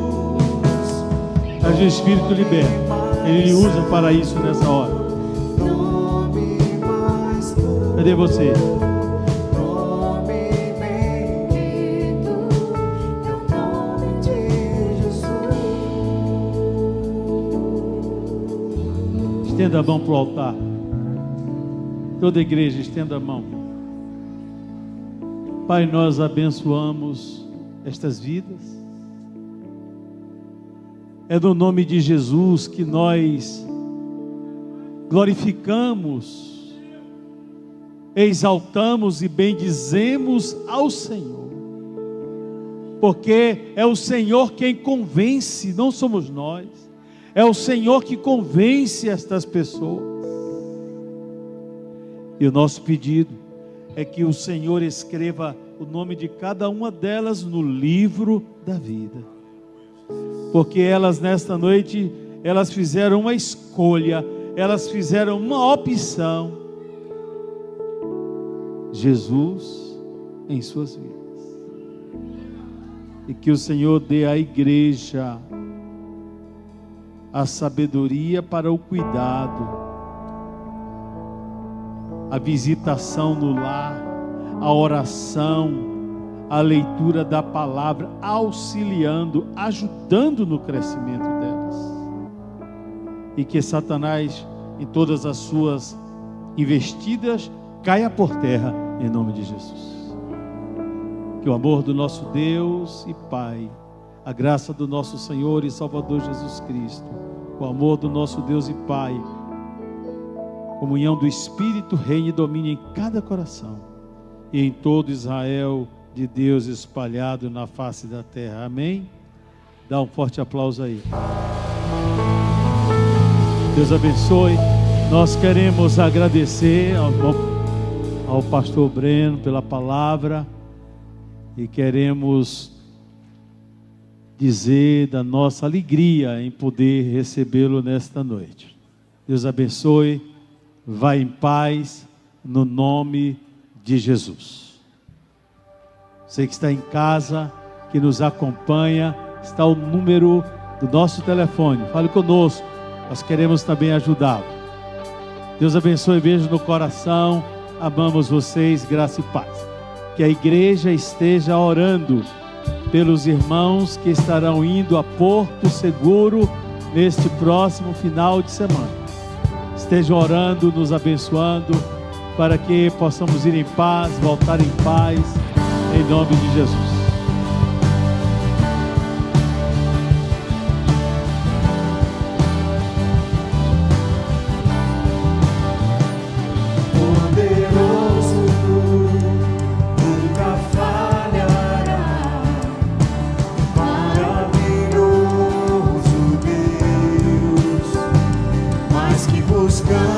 mas o Espírito liberta. Ele usa para isso nessa hora. nome mais doce, Cadê você? nome bendito, é o nome de Jesus. Estenda a mão para o altar. Toda a igreja, estenda a mão. Pai, nós abençoamos estas vidas. É no nome de Jesus que nós glorificamos, exaltamos e bendizemos ao Senhor. Porque é o Senhor quem convence, não somos nós. É o Senhor que convence estas pessoas. E o nosso pedido é que o Senhor escreva o nome de cada uma delas no livro da vida. Porque elas nesta noite, elas fizeram uma escolha, elas fizeram uma opção. Jesus em suas vidas. E que o Senhor dê à igreja a sabedoria para o cuidado, a visitação no lar, a oração, a leitura da palavra, auxiliando, ajudando no crescimento delas. E que Satanás, em todas as suas investidas, caia por terra, em nome de Jesus. Que o amor do nosso Deus e Pai, a graça do nosso Senhor e Salvador Jesus Cristo, o amor do nosso Deus e Pai, comunhão do Espírito, reine e domine em cada coração e em todo Israel de Deus espalhado na face da terra. Amém? Dá um forte aplauso aí. Deus abençoe. Nós queremos agradecer ao pastor Breno pela palavra e queremos dizer da nossa alegria em poder recebê-lo nesta noite. Deus abençoe. Vá em paz no nome de Jesus. Você que está em casa, que nos acompanha, está o número do nosso telefone. Fale conosco, nós queremos também ajudá-lo. Deus abençoe, beijo no coração. Amamos vocês, graça e paz. Que a igreja esteja orando pelos irmãos que estarão indo a Porto Seguro neste próximo final de semana. Estejam orando, nos abençoando, para que possamos ir em paz, voltar em paz, em nome de Jesus. Poderoso, nunca falhará. Maravilhoso Deus, mais que buscamos.